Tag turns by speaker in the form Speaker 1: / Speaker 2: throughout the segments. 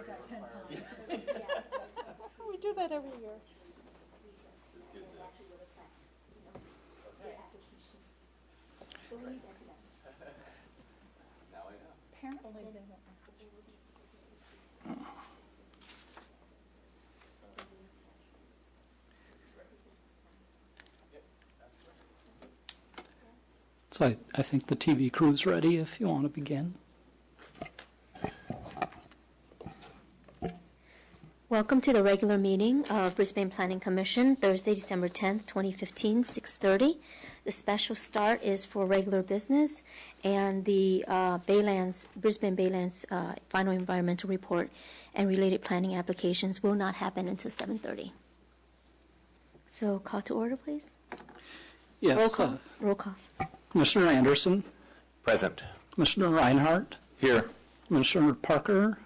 Speaker 1: got 10 pounds.
Speaker 2: We do that every year.
Speaker 3: Now I know.
Speaker 2: Apparently they don't.
Speaker 4: So I think the TV crew's ready if you want to begin.
Speaker 5: Welcome to the regular meeting of Brisbane Planning Commission, Thursday, December 10th, 2015, 6:30. The special start is for regular business, and the Brisbane Baylands final environmental report and related planning applications will not happen until 7:30. So call to order, please.
Speaker 4: Yes.
Speaker 5: Roll call. Roll call.
Speaker 4: Commissioner Anderson,
Speaker 3: Present.
Speaker 4: Commissioner Reinhardt,
Speaker 3: Here.
Speaker 4: Commissioner Parker,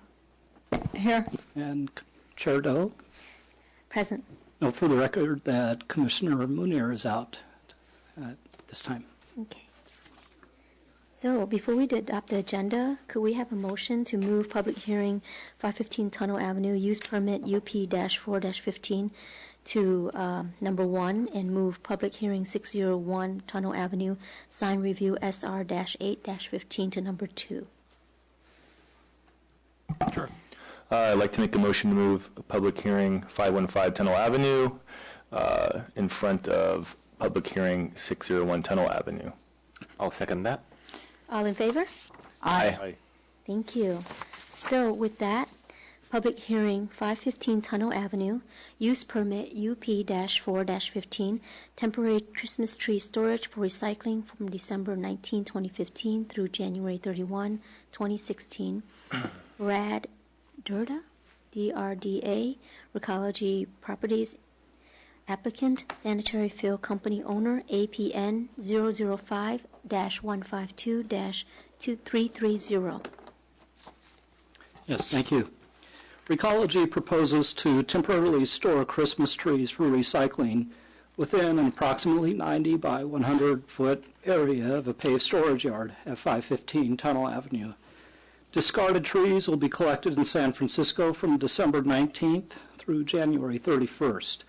Speaker 2: Here.
Speaker 4: and Chair Doe.
Speaker 5: Present.
Speaker 4: Note for the record that Commissioner Munir is out at this time.
Speaker 5: Okay. So before we adopt the agenda, could we have a motion to move public hearing 515 Tunnel Avenue use permit UP-4-15 to number 1 and move public hearing 601 Tunnel Avenue sign review SR-8-15 to number 2?
Speaker 3: Sure. I'd like to make a motion to move public hearing 515 Tunnel Avenue in front of public hearing 601 Tunnel Avenue. I'll second that.
Speaker 5: All in favor?
Speaker 3: Aye.
Speaker 5: Thank you. So with that, public hearing 515 Tunnel Avenue, use permit UP-4-15, temporary Christmas tree storage for recycling from December 19, 2015 through January 31, 2016. Rad Durda, DRDA, Recology Properties, applicant, Sanitary Fill Company owner, APN 005-152-2330.
Speaker 4: Yes, thank you. Recology proposes to temporarily store Christmas trees for recycling within an approximately 90 by 100-foot area of a paved storage yard at 515 Tunnel Avenue. Discarded trees will be collected in San Francisco from December 19th through January 31st,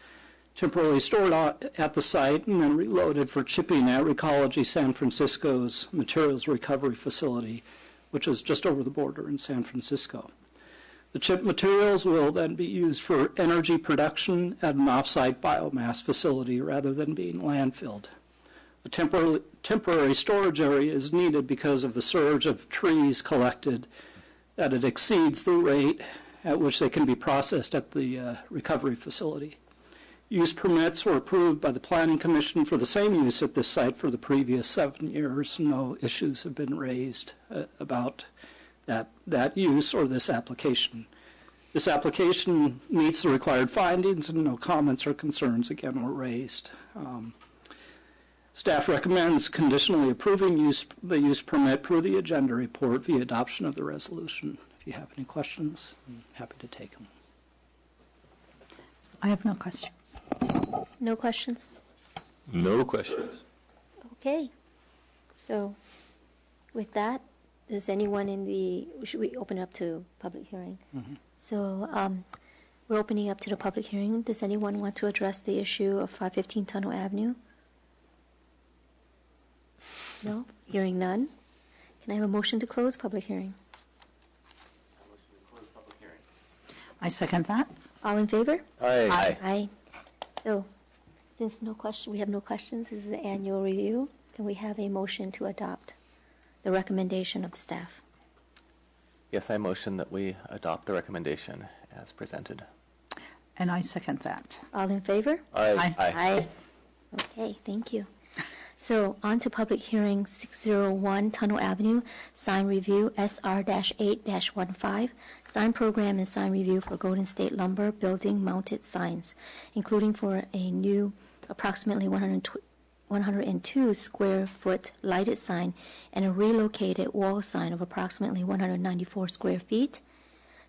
Speaker 4: temporarily stored at the site and then reloaded for chipping at Recology San Francisco's materials recovery facility, which is just over the border in San Francisco. The chip materials will then be used for energy production at an off-site biomass facility rather than being landfilled. A temporary storage area is needed because of the surge of trees collected, that it exceeds the rate at which they can be processed at the recovery facility. Use permits were approved by the Planning Commission for the same use at this site for the previous 7 years. No issues have been raised about that use or this application. This application meets the required findings and no comments or concerns again were raised. Staff recommends conditionally approving the use permit per the agenda report via adoption of the resolution. If you have any questions, I'm happy to take them.
Speaker 2: I have no questions.
Speaker 5: No questions?
Speaker 3: No questions.
Speaker 5: Okay. So with that, does anyone should we open up to public hearing?
Speaker 4: Mm-hmm.
Speaker 5: So we're opening up to the public hearing. Does anyone want to address the issue of 515 Tunnel Avenue? No? Hearing none? Can I have a motion to close public hearing?
Speaker 2: I second that.
Speaker 5: All in favor?
Speaker 3: Aye.
Speaker 5: Aye. So since we have no questions, this is the annual review. Can we have a motion to adopt the recommendation of the staff?
Speaker 6: Yes, I motion that we adopt the recommendation as presented.
Speaker 2: And I second that.
Speaker 5: All in favor?
Speaker 3: Aye.
Speaker 5: Aye. Okay, thank you. So on to public hearing 601 Tunnel Avenue, sign review SR-8-15, sign program and sign review for Golden State Lumber building mounted signs, including for a new approximately 102 square foot lighted sign and a relocated wall sign of approximately 194 square feet.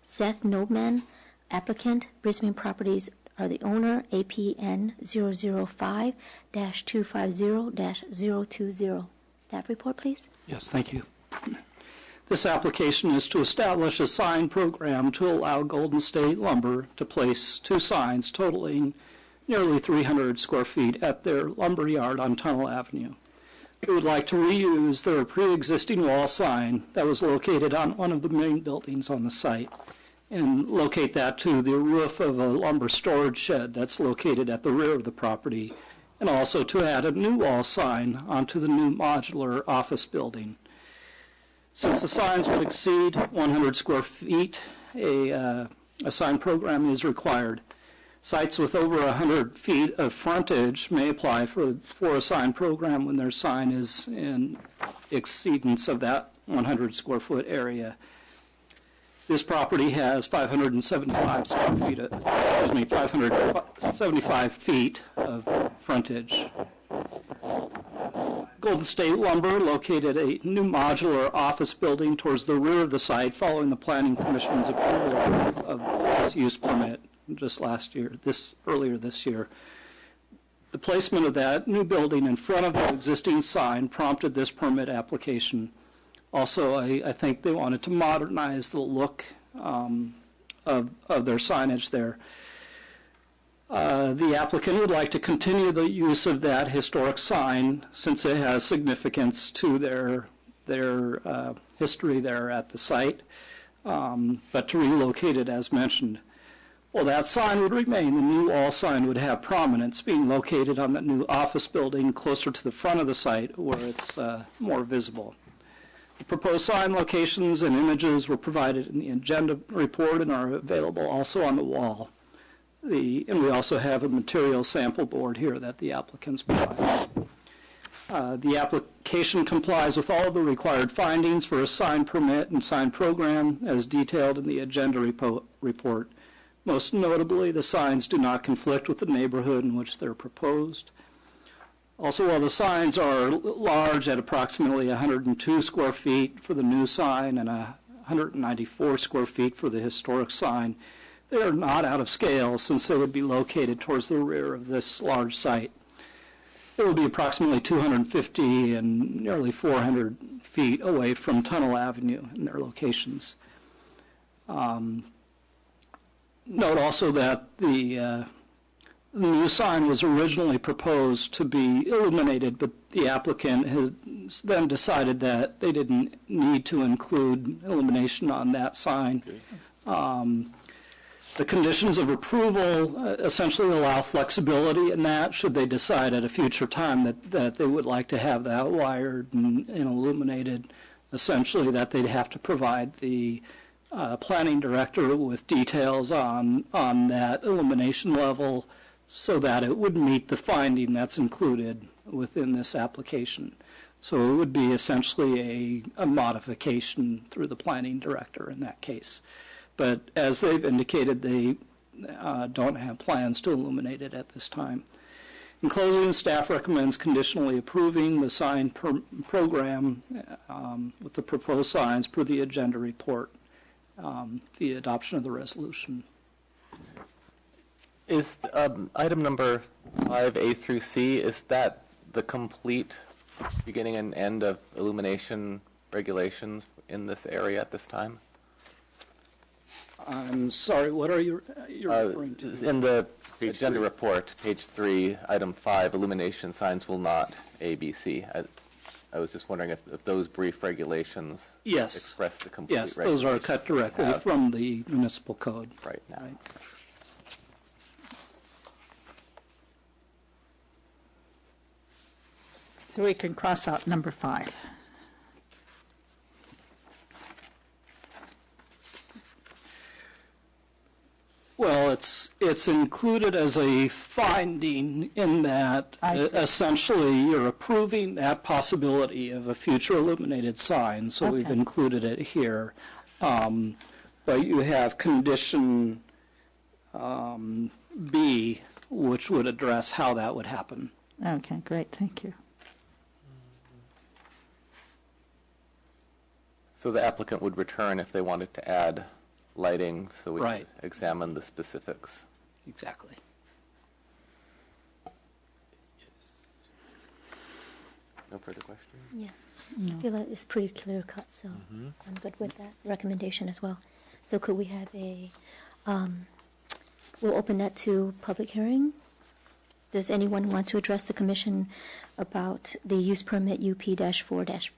Speaker 5: Seth Nobman, applicant, Brisbane Properties are the owner, APN 005-250-020. Staff report, please.
Speaker 4: Yes, thank you. This application is to establish a sign program to allow Golden State Lumber to place 2 signs totaling nearly 300 square feet at their lumber yard on Tunnel Avenue. They would like to reuse their pre-existing wall sign that was located on one of the main buildings on the site and locate that to the roof of a lumber storage shed that's located at the rear of the property, and also to add a new wall sign onto the new modular office building. Since the signs would exceed 100 square feet, a sign program is required. Sites with over 100 feet of frontage may apply for a sign program when their sign is in exceedance of that 100 square foot area. This property has 575 feet of frontage. Golden State Lumber located a new modular office building towards the rear of the site following the Planning Commission's approval of this use permit just earlier this year. The placement of that new building in front of the existing sign prompted this permit application. Also, I think they wanted to modernize the look of their signage there. The applicant would like to continue the use of that historic sign since it has significance to their history there at the site, but to relocate it as mentioned. Well, that sign would remain. The new wall sign would have prominence, being located on the new office building closer to the front of the site where it's more visible. The proposed sign locations and images were provided in the agenda report and are available also on the wall. And we also have a material sample board here that the applicants provided. The application complies with all of the required findings for a sign permit and sign program as detailed in the agenda report. Most notably, the signs do not conflict with the neighborhood in which they're proposed. Also, while the signs are large at approximately 102 square feet for the new sign and 194 square feet for the historic sign, they are not out of scale since they would be located towards the rear of this large site. It will be approximately 250 and nearly 400 feet away from Tunnel Avenue in their locations. Note also that the new sign was originally proposed to be illuminated, but the applicant has then decided that they didn't need to include illumination on that sign. The conditions of approval essentially allow flexibility in that should they decide at a future time that they would like to have that wired and illuminated, essentially that they'd have to provide the planning director with details on that illumination level so that it would meet the finding that's included within this application. So it would be essentially a modification through the planning director in that case. But as they've indicated, they don't have plans to illuminate it at this time. In closing, staff recommends conditionally approving the sign program with the proposed signs per the agenda report via adoption of the resolution.
Speaker 6: Is item number 5A through C, is that the complete beginning and end of illumination regulations in this area at this time?
Speaker 4: I'm sorry, what are you referring to?
Speaker 6: In the agenda report, page 3, item 5, illumination signs will not ABC. I was just wondering if those brief regulations express the complete
Speaker 4: Yes, those are cut directly from the municipal code.
Speaker 6: Right now.
Speaker 4: Right.
Speaker 2: So we can cross out number 5.
Speaker 4: Well, it's included as a finding in that essentially you're approving that possibility of a future illuminated sign, so we've
Speaker 2: Okay.
Speaker 4: included it here. But you have condition B, which would address how that would happen.
Speaker 2: Okay, great, thank you.
Speaker 6: So the applicant would return if they wanted to add lighting, so we
Speaker 4: Right.
Speaker 6: could examine the specifics.
Speaker 4: Exactly.
Speaker 6: No further questions?
Speaker 5: Yeah. I feel like it's pretty clear cut, so I'm good with that recommendation as well. So could we have we'll open that to public hearing. Does anyone want to address the commission about the use permit UP-4-15?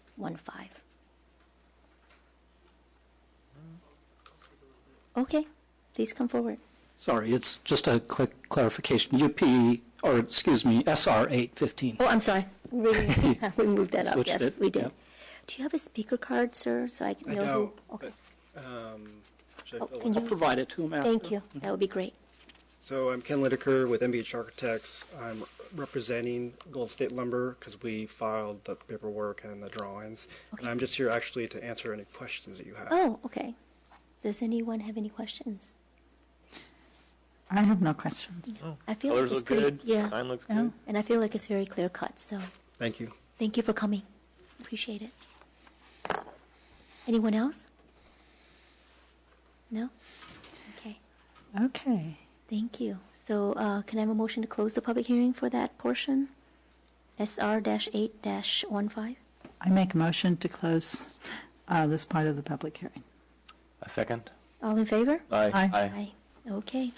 Speaker 5: Okay, please come forward.
Speaker 4: Sorry, it's just a quick clarification. SR 815.
Speaker 5: Oh, I'm sorry. We moved that up.
Speaker 4: Switched
Speaker 5: Yes,
Speaker 4: it,
Speaker 5: we did.
Speaker 4: yep.
Speaker 5: Do you have a speaker card, sir, so I can know who? Okay.
Speaker 1: Should I
Speaker 5: Oh,
Speaker 1: fill
Speaker 5: can
Speaker 1: in?
Speaker 5: you?
Speaker 4: I'll provide it to him after.
Speaker 5: Thank you. That would be great.
Speaker 1: So I'm Ken Lideker with MBH Architects. I'm representing Gold State Lumber because we filed the paperwork and the drawings.
Speaker 5: Okay.
Speaker 1: And I'm just here actually to answer any questions that you have.
Speaker 5: Oh, okay. Does anyone have any questions?
Speaker 2: I have no questions.
Speaker 5: I feel like
Speaker 3: Colors
Speaker 5: it's
Speaker 3: look
Speaker 5: pretty,
Speaker 3: good.
Speaker 5: yeah,
Speaker 3: Sign looks
Speaker 2: Yeah.
Speaker 3: good.
Speaker 5: and I feel like it's very clear cut, so
Speaker 1: Thank you.
Speaker 5: thank you for coming. Appreciate it. Anyone else? No? Okay,
Speaker 2: Okay.
Speaker 5: thank you. So can I have a motion to close the public hearing for that portion? SR-8-15?
Speaker 2: I make a motion to close this part of the public hearing.
Speaker 6: A second?
Speaker 5: All in favor?
Speaker 3: Aye.
Speaker 2: Aye.
Speaker 5: Okay.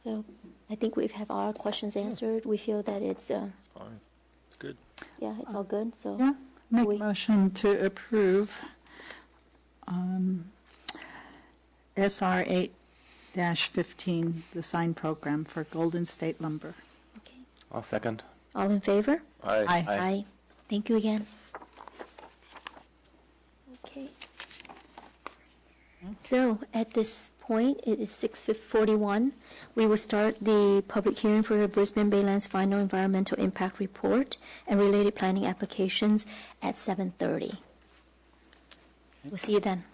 Speaker 5: So I think we have our questions answered. We feel that it's,
Speaker 3: Fine. It's good.
Speaker 5: yeah, it's all good, so.
Speaker 2: Yeah, make a
Speaker 5: We-
Speaker 2: motion to approve SR 8-15, the sign program for Golden State Lumber.
Speaker 5: Okay.
Speaker 6: I'll second.
Speaker 5: All in favor?
Speaker 3: Aye.
Speaker 2: Aye.
Speaker 5: Aye. Thank you again. Okay. So at this point, it is 6:41. We will start the public hearing for the Brisbane Baylands Final Environmental Impact Report and related planning applications at 7:30. We'll see you then.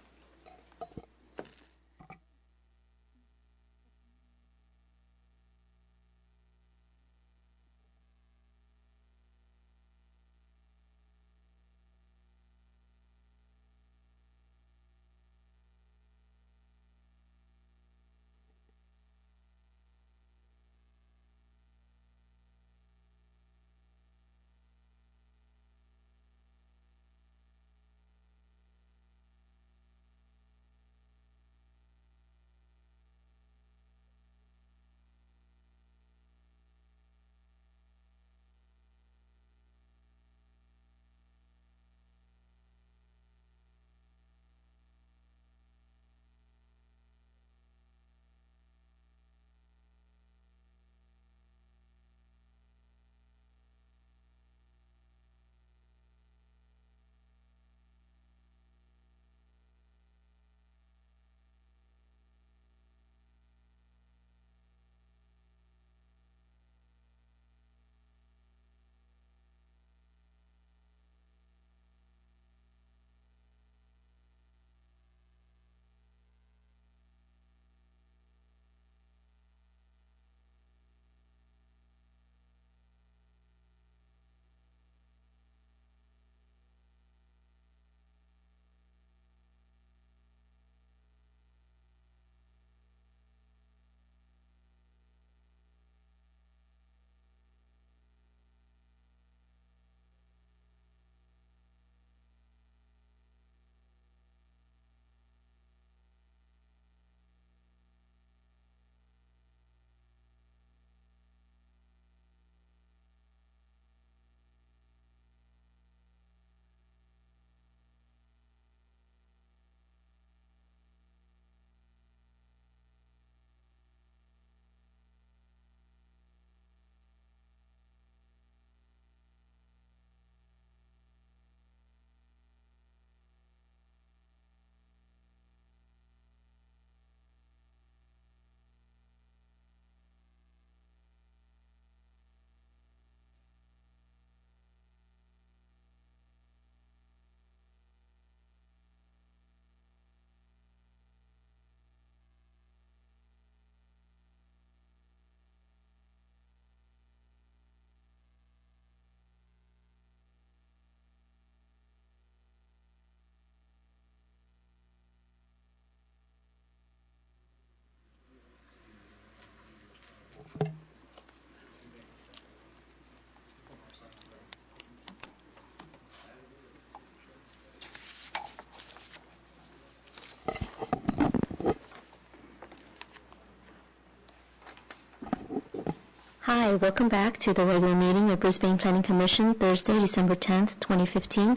Speaker 5: Hi, welcome back to the regular meeting of Brisbane Planning Commission, Thursday, December 10th, 2015,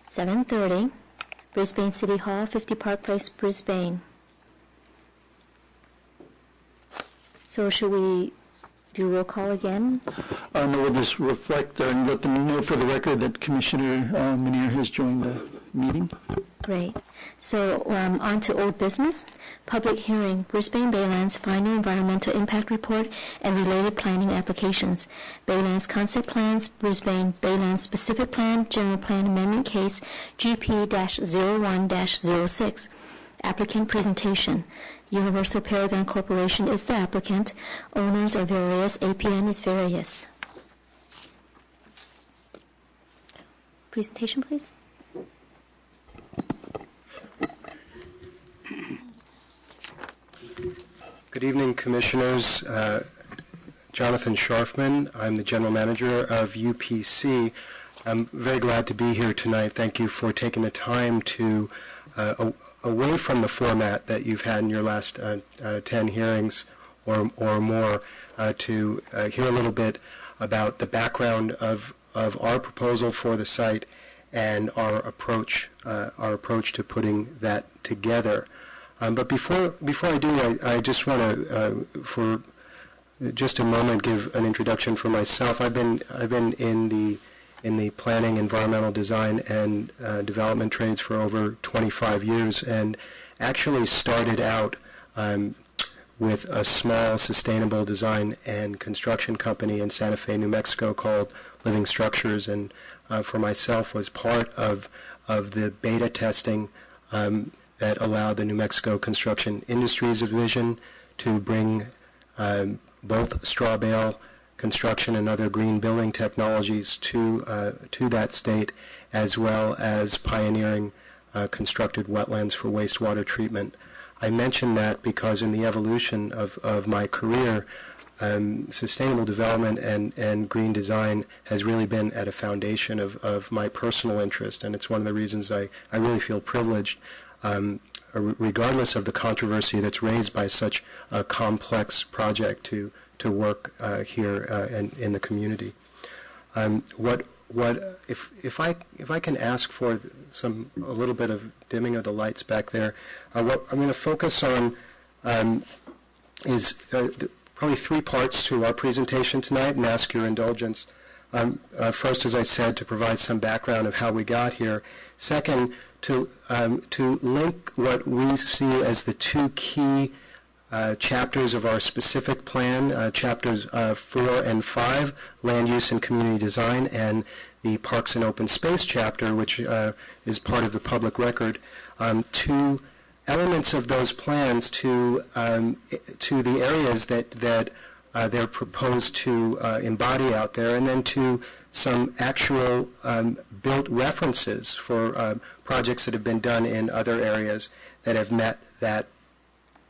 Speaker 5: 7:30, Brisbane City Hall, 50 Park Place, Brisbane. So should we do roll call again?
Speaker 7: No, we'll just reflect and let them know for the record that Commissioner Minier has joined the meeting.
Speaker 5: Great. So on to old business. Public hearing, Brisbane Baylands Final Environmental Impact Report and related planning applications. Baylands Concept Plans, Brisbane Baylands Specific Plan, General Plan Amendment Case GP-01-06. Applicant presentation. Universal Paragon Corporation is the applicant. Owners are various. APN is various. Presentation, please.
Speaker 8: Good evening, Commissioners. Jonathan Scharfman. I'm the General Manager of UPC. I'm very glad to be here tonight. Thank you for taking the time to, away from the format that you've had in your last 10 hearings or more, to hear a little bit about the background of our proposal for the site and our approach to putting that together. But before I do, I just want to, for just a moment, give an introduction for myself. I've been in the planning, environmental design, and development trades for over 25 years, and actually started out with a small sustainable design and construction company in Santa Fe, New Mexico, called Living Structures, and for myself was part of the beta testing that allowed the New Mexico Construction Industries Division to bring both straw bale construction and other green building technologies to that state, as well as pioneering constructed wetlands for wastewater treatment. I mention that because in the evolution of my career, sustainable development and green design has really been at a foundation of my personal interest, and it's one of the reasons I really feel privileged, regardless of the controversy that's raised by such a complex project, to work here in the community. If I can ask for a little bit of dimming of the lights back there, what I'm going to focus on is probably three parts to our presentation tonight, and ask your indulgence. First, as I said, to provide some background of how we got here. Second, to link what we see as the two key chapters of our specific plan, chapters 4 and 5, land use and community design, and the parks and open space chapter, which is part of the public record, to elements of those plans to the areas that they're proposed to embody out there, and then to some actual built references for projects that have been done in other areas that have met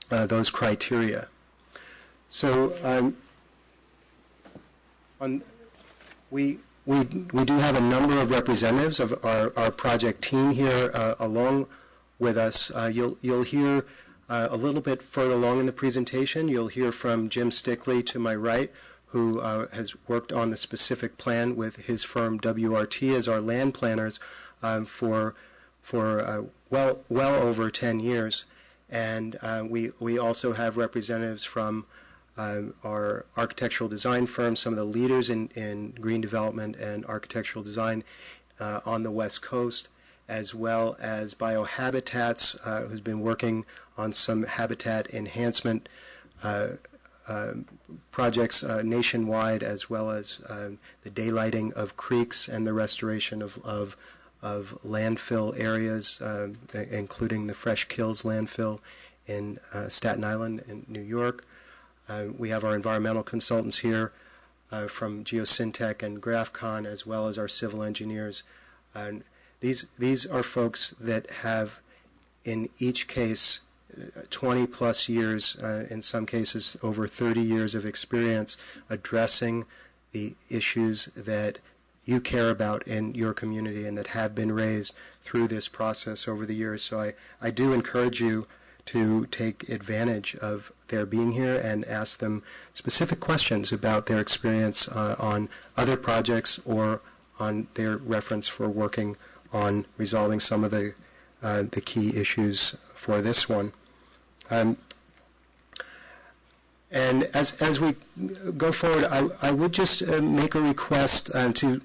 Speaker 8: those criteria. So we do have a number of representatives of our project team here along with us. You'll hear a little bit further along in the presentation, you'll hear from Jim Stickley to my right, who has worked on the specific plan with his firm WRT as our land planners for well over 10 years. And we also have representatives from our architectural design firm, some of the leaders in green development and architectural design on the West Coast, as well as Biohabitats, who's been working on some habitat enhancement projects nationwide, as well as the daylighting of creeks and the restoration of landfill areas, including the Fresh Kills landfill in Staten Island in New York. We have our environmental consultants here from Geosyntec and GraphCon, as well as our civil engineers. These are folks that have, in each case, 20 plus years, in some cases over 30 years of experience addressing the issues that you care about in your community and that have been raised through this process over the years. So I do encourage you to take advantage of their being here and ask them specific questions about their experience on other projects or on their reference for working on resolving some of the key issues for this one. And as we go forward, I would just make a request to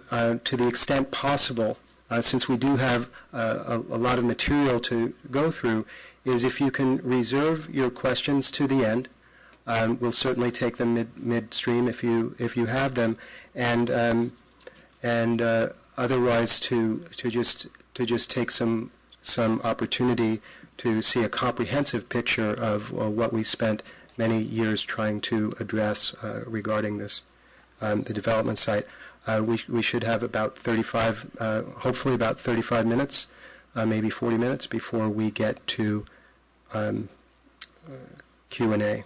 Speaker 8: the extent possible, since we do have a lot of material to go through, is if you can reserve your questions to the end. We'll certainly take them midstream if you have them, and otherwise to just take some opportunity to see a comprehensive picture of what we spent many years trying to address regarding this the development site. We should have about 35, hopefully about 35 minutes, maybe 40 minutes before we get to Q&A.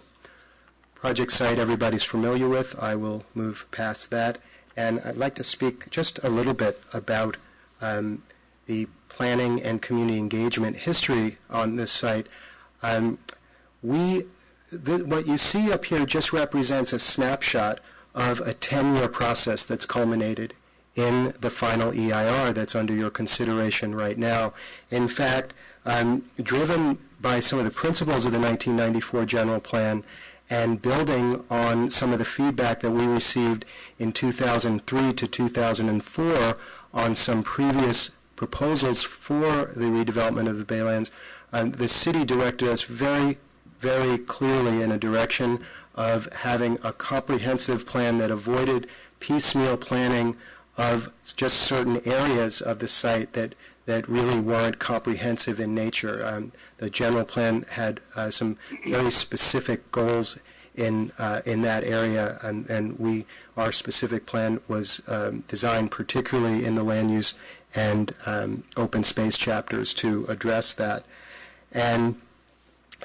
Speaker 8: Project site everybody's familiar with. I will move past that. And I'd like to speak just a little bit about the planning and community engagement history on this site. What you see up here just represents a snapshot of a 10-year process that's culminated in the final EIR that's under your consideration right now. In fact, driven by some of the principles of the 1994 General Plan and building on some of the feedback that we received in 2003 to 2004 on some previous proposals for the redevelopment of the Baylands, the city directed us very, very clearly in a direction of having a comprehensive plan that avoided piecemeal planning of just certain areas of the site that really weren't comprehensive in nature. The general plan had some very specific goals in that area, and our specific plan was designed particularly in the land use and open space chapters to address that.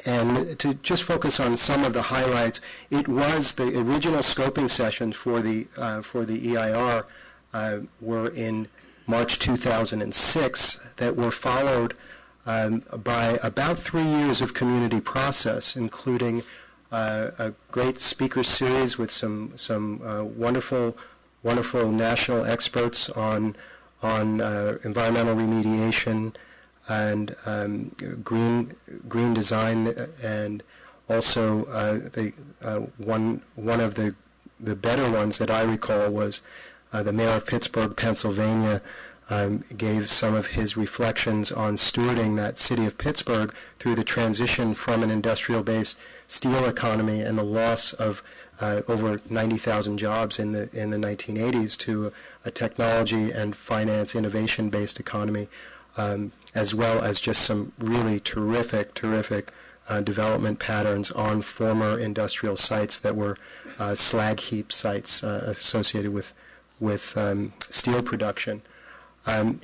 Speaker 8: And to just focus on some of the highlights, it was the original scoping sessions for the EIR were in March 2006 that were followed by about 3 years of community process, including a great speaker series with some wonderful national experts on environmental remediation and green design, and also one of the better ones that I recall was the mayor of Pittsburgh, Pennsylvania, gave some of his reflections on stewarding that city of Pittsburgh through the transition from an industrial-based steel economy and the loss of over 90,000 jobs in the 1980s to a technology and finance innovation-based economy, as well as just some really terrific development patterns on former industrial sites that were slag heap sites associated with steel production. And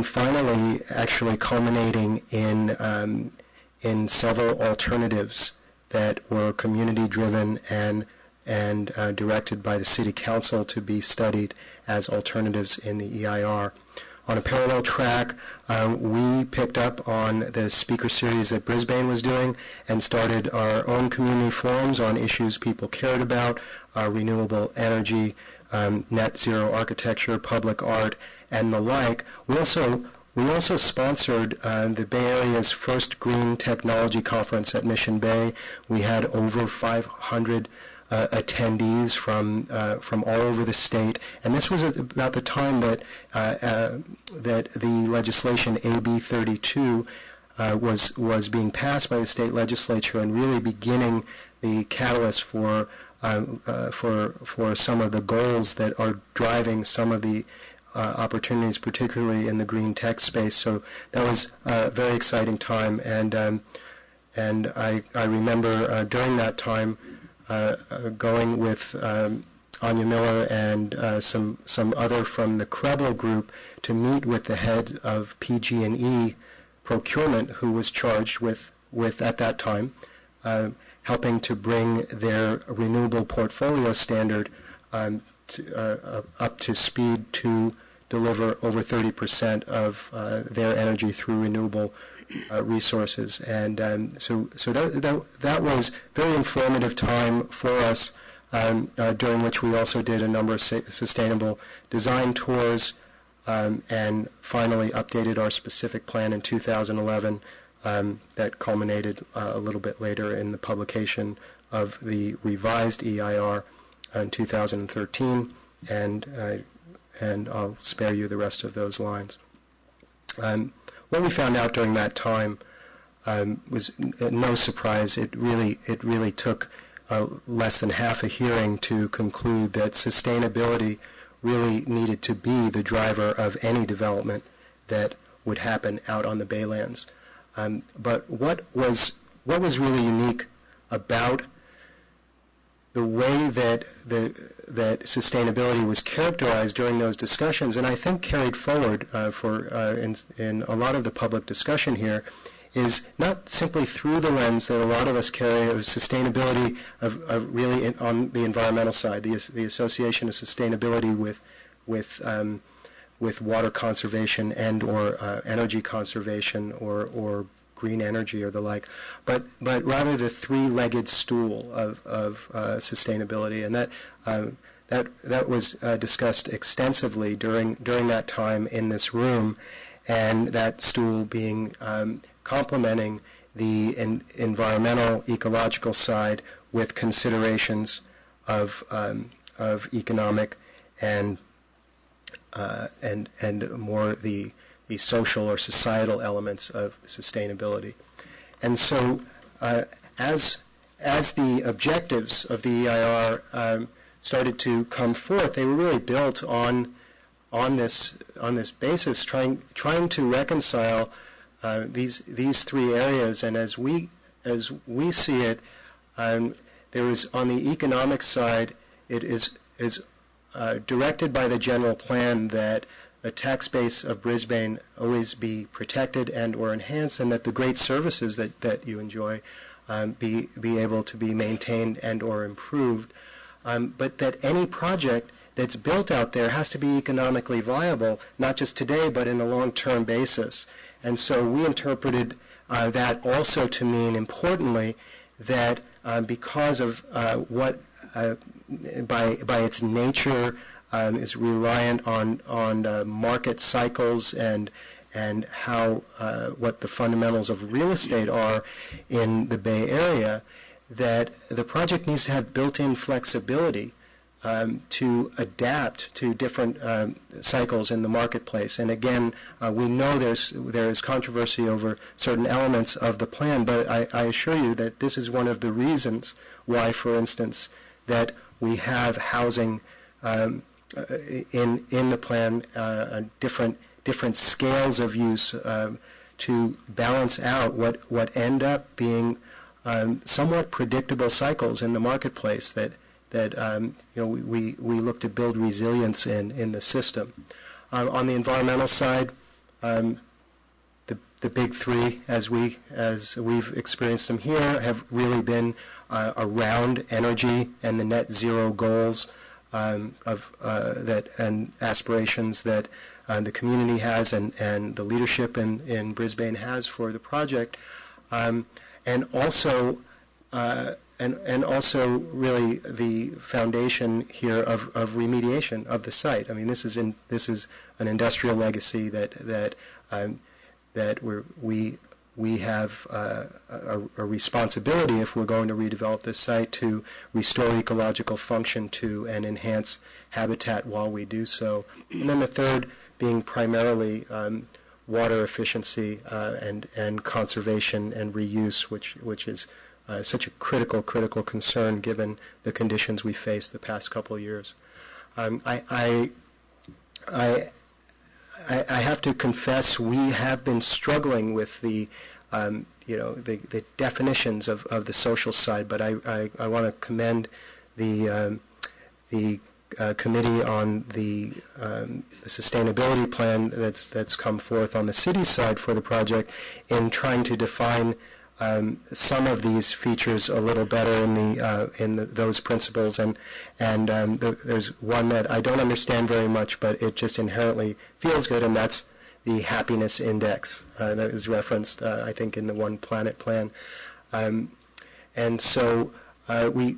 Speaker 8: finally, actually culminating in several alternatives that were community-driven and directed by the City Council to be studied as alternatives in the EIR. On a parallel track, we picked up on the speaker series that Brisbane was doing and started our own community forums on issues people cared about, renewable energy, net zero architecture, public art, and the like. We also sponsored the Bay Area's first Green Technology Conference at Mission Bay. We had over 500 attendees from all over the state, and this was about the time that the legislation AB 32 was being passed by the state legislature and really beginning the catalyst for some of the goals that are driving some of the opportunities, particularly in the green tech space. So that was a very exciting time, and I remember during that time going with Anya Miller and some other from the Krebel group to meet with the head of PG&E procurement, who was charged with at that time helping to bring their renewable portfolio standard up to speed to deliver over 30% of their energy through renewable resources. And so that was very informative time for us, during which we also did a number of sustainable design tours, and finally updated our specific plan in 2011, that culminated a little bit later in the publication of the revised EIR in 2013, and I'll spare you the rest of those lines. What we found out during that time was no surprise. It really took less than half a hearing to conclude that sustainability really needed to be the driver of any development that would happen out on the Baylands. But what was really unique about the way that that sustainability was characterized during those discussions, and I think carried forward in a lot of the public discussion here, is not simply through the lens that a lot of us carry of sustainability of really on the environmental side, the association of sustainability with water conservation and or energy conservation or green energy or the like, but rather the three-legged stool of sustainability, and that was discussed extensively during that time in this room, and that stool being complementing the environmental ecological side with considerations of economic and more the social or societal elements of sustainability. And so as the objectives of the EIR started to come forth, they were really built on this basis, trying to reconcile these three areas. And as we see it, there is, on the economic side, it is directed by the general plan that the tax base of Brisbane always be protected and or enhanced, and that the great services that you enjoy be able to be maintained and or improved. But that any project that's built out there has to be economically viable, not just today, but in a long-term basis. And so we interpreted that also to mean, importantly, that because of what, by its nature, is reliant on market cycles and how what the fundamentals of real estate are in the Bay Area, that the project needs to have built-in flexibility to adapt to different cycles in the marketplace. And again, we know there is controversy over certain elements of the plan, but I assure you that this is one of the reasons why, for instance, that we have housing in the plan, different scales of use to balance out what end up being somewhat predictable cycles in the marketplace that we look to build resilience in the system. On the environmental side, the big three, as we've experienced them here, have really been around energy and the net zero goals and aspirations that the community has and the leadership in Brisbane has for the project, and also really the foundation here of remediation of the site. I mean, this is an industrial legacy that we have a responsibility, if we're going to redevelop this site, to restore ecological function to and enhance habitat while we do so. And then the third being primarily water efficiency and conservation and reuse, which is such a critical concern given the conditions we faced the past couple of years. I have to confess we have been struggling with the definitions of the social side, but I want to commend the committee on the sustainability plan that's come forth on the city side for the project in trying to define some of these features a little better in those principles, and there's one that I don't understand very much, but it just inherently feels good, and that's the happiness index that is referenced, I think, in the One Planet plan. And so we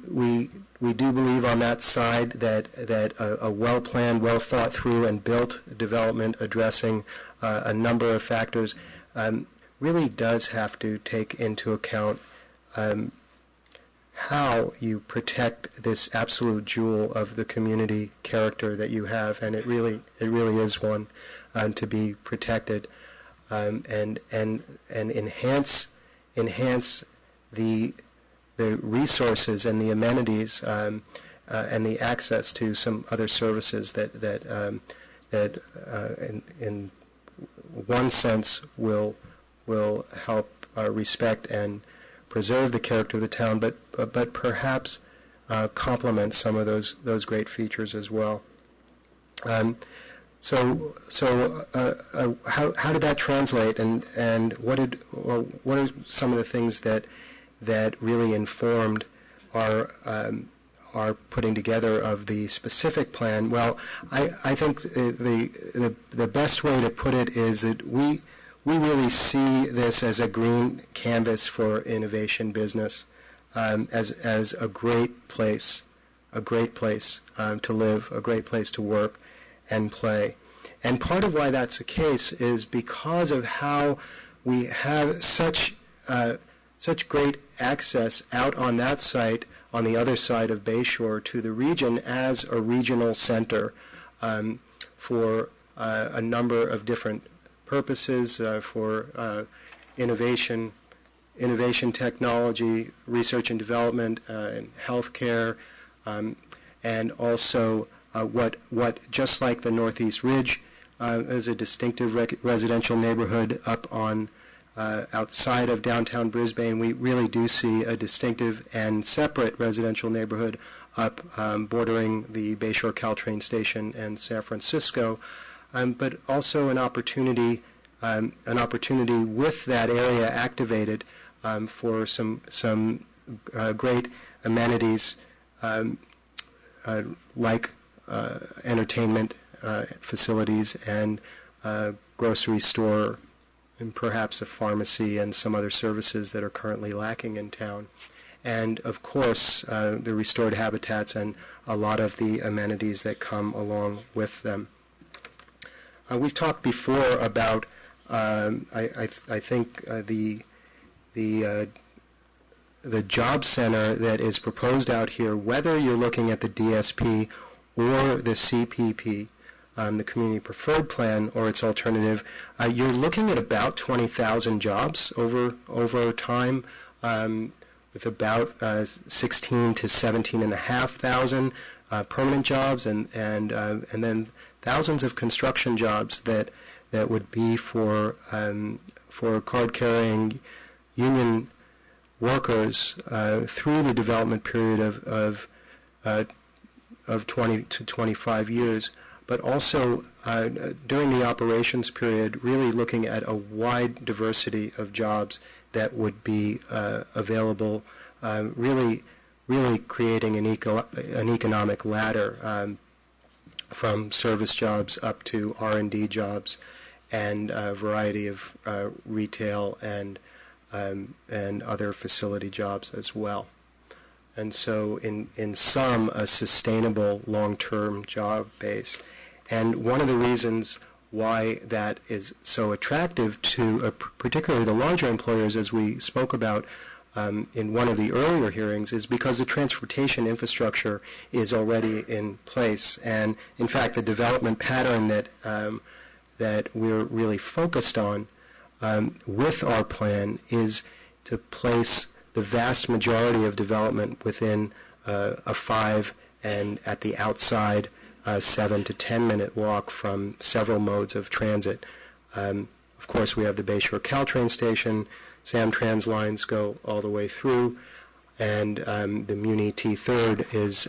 Speaker 8: do believe on that side that a well-planned, well-thought-through, and built development addressing a number of factors really does have to take into account how you protect this absolute jewel of the community character that you have, and it really is one to be protected, and enhance the resources and the amenities and the access to some other services that in one sense will help respect and preserve the character of the town, but perhaps complement some of those great features as well. So how did that translate, and what are some of the things that really informed our putting together of the specific plan? Well, I think the best way to put it is that we really see this as a green canvas for innovation business, as a great place to live, a great place to work and play. And part of why that's the case is because of how we have such great access out on that site, on the other side of Bayshore, to the region as a regional center for a number of different purposes, for innovation, technology, research and development, and healthcare, and also what just like the Northeast Ridge is a distinctive residential neighborhood up on outside of downtown Brisbane, we really do see a distinctive and separate residential neighborhood up bordering the Bayshore Caltrain Station and San Francisco, but also an opportunity with that area activated for some great amenities like entertainment facilities and grocery store, and perhaps a pharmacy and some other services that are currently lacking in town. And, of course, the restored habitats and a lot of the amenities that come along with them. We've talked before about, I think, the job center that is proposed out here, whether you're looking at the DSP or the CPP, the Community Preferred Plan, or its alternative, you're looking at about 20,000 jobs over time, with about 16 to 17,500 permanent jobs, and then thousands of construction jobs that would be for card-carrying union workers through the development period of 20 to 25 years. But also during the operations period, really looking at a wide diversity of jobs that would be available, really creating an economic ladder from service jobs up to R&D jobs, and a variety of retail and other facility jobs as well. And so in sum, a sustainable long-term job base. And one of the reasons why that is so attractive to particularly the larger employers, as we spoke about in one of the earlier hearings, is because the transportation infrastructure is already in place. And in fact, the development pattern that we're really focused on with our plan is to place the vast majority of development within a 5 and at the outside 7 to 10 minute walk from several modes of transit. Of course, we have the Bayshore Caltrain Station. Samtrans lines go all the way through, and the Muni T3rd is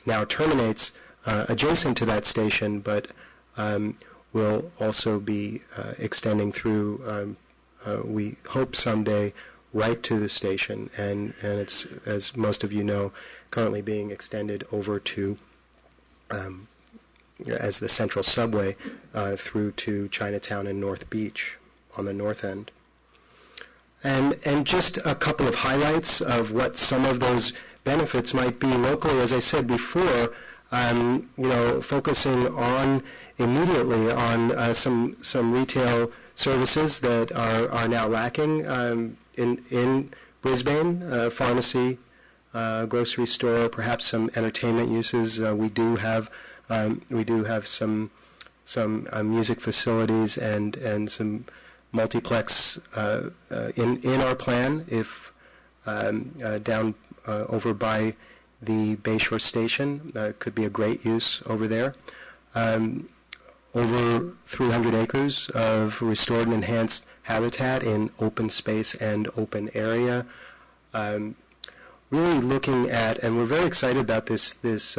Speaker 8: now terminates adjacent to that station, but will also be extending through, we hope someday, right to the station, and it's, as most of you know, currently being extended over to as the central subway through to Chinatown and North Beach on the north end. And just a couple of highlights of what some of those benefits might be locally. As I said before, focusing on immediately on some retail services that are now lacking in Brisbane, pharmacy, grocery store, perhaps some entertainment uses. We do have some music facilities and some multiplex in our plan. If down over by the Bayshore Station, could be a great use over there. Over 300 acres of restored and enhanced habitat in open space and open area. Really looking at, and we're very excited about this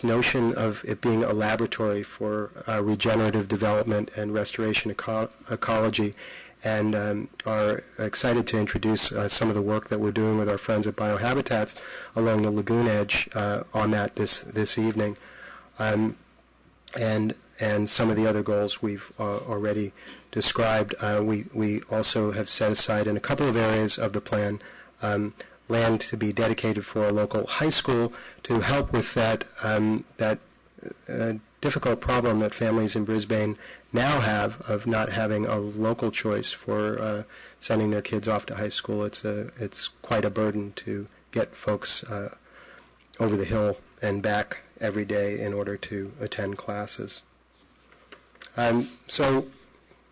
Speaker 8: notion of it being a laboratory for regenerative development and restoration ecology, and are excited to introduce some of the work that we're doing with our friends at Biohabitats along the lagoon edge on that this evening. And some of the other goals we've already described. We also have set aside in a couple of areas of the plan land to be dedicated for a local high school to help with that difficult problem that families in Brisbane now have of not having a local choice for sending their kids off to high school. It's quite a burden to get folks over the hill and back every day in order to attend classes. So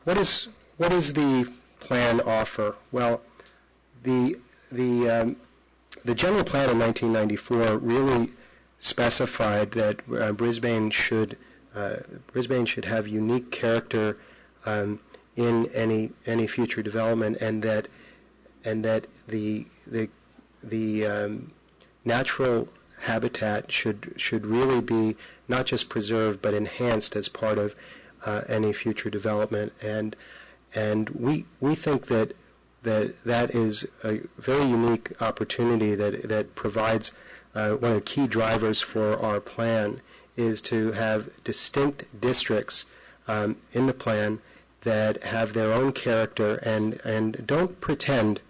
Speaker 8: what is the plan offer? Well, the general plan in 1994 really specified that Brisbane should have unique character in any future development, and that the natural habitat should really be not just preserved but enhanced as part of any future development, and we think that is a very unique opportunity that provides one of the key drivers for our plan is to have distinct districts in the plan that have their own character and don't pretend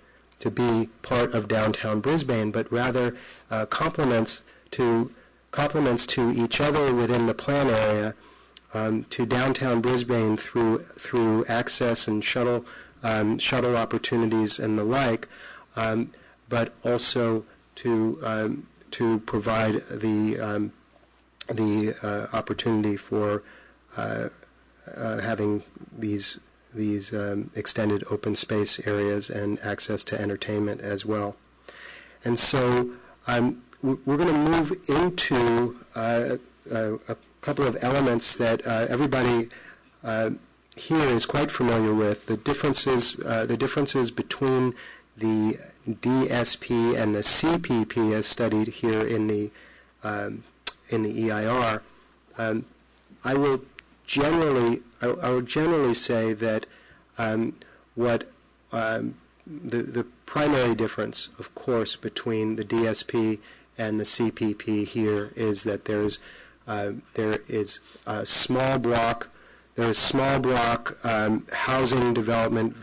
Speaker 8: to be part of downtown Brisbane, but rather complements to each other within the plan area, to downtown Brisbane through access and shuttle opportunities and the like, but also to provide the opportunity for having these extended open space areas and access to entertainment as well. And so we're going to move into a couple of elements that everybody here is quite familiar with. The differences between the DSP and the CPP, as studied here in the EIR. I would generally say that what the primary difference, of course, between the DSP and the CPP here is that there is a small block housing development,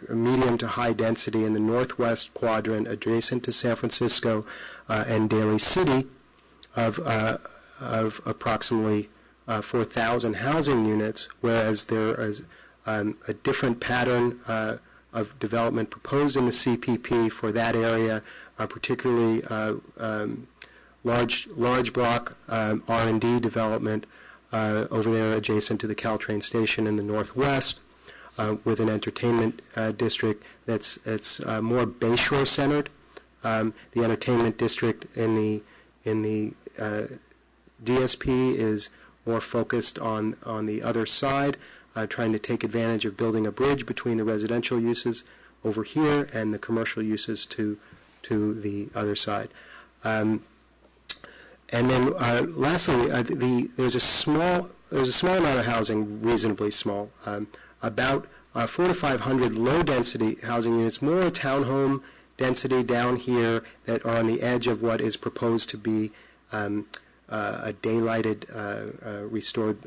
Speaker 8: medium to high density in the northwest quadrant adjacent to San Francisco and Daly City of approximately 4,000 housing units, whereas there is a different pattern of development proposed in the CPP for that area, particularly large block R&D development over there adjacent to the Caltrain station in the northwest, with an entertainment district that's more Bayshore centered. The entertainment district in the DSP is more focused on the other side, trying to take advantage of building a bridge between the residential uses over here and the commercial uses to the other side. And then lastly, there's a small amount of housing, reasonably small, about 400 to 500 low-density housing units, more townhome density down here that are on the edge of what is proposed to be a daylighted, restored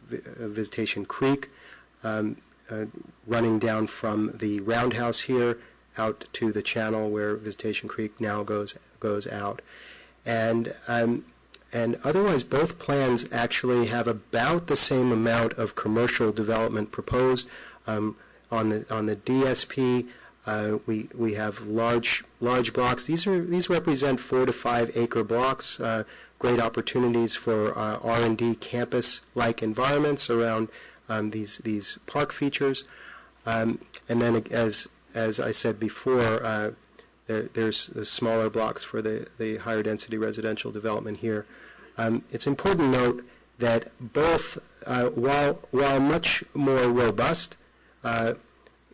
Speaker 8: Visitation Creek running down from the roundhouse here out to the channel where Visitation Creek now goes out. And otherwise, both plans actually have about the same amount of commercial development proposed. On the DSP, we have large blocks. These represent 4 to 5 acre blocks. Great opportunities for R&D campus-like environments around these park features. And then, as I said before, there's the smaller blocks for the higher density residential development here. It's important to note that both, while much more robust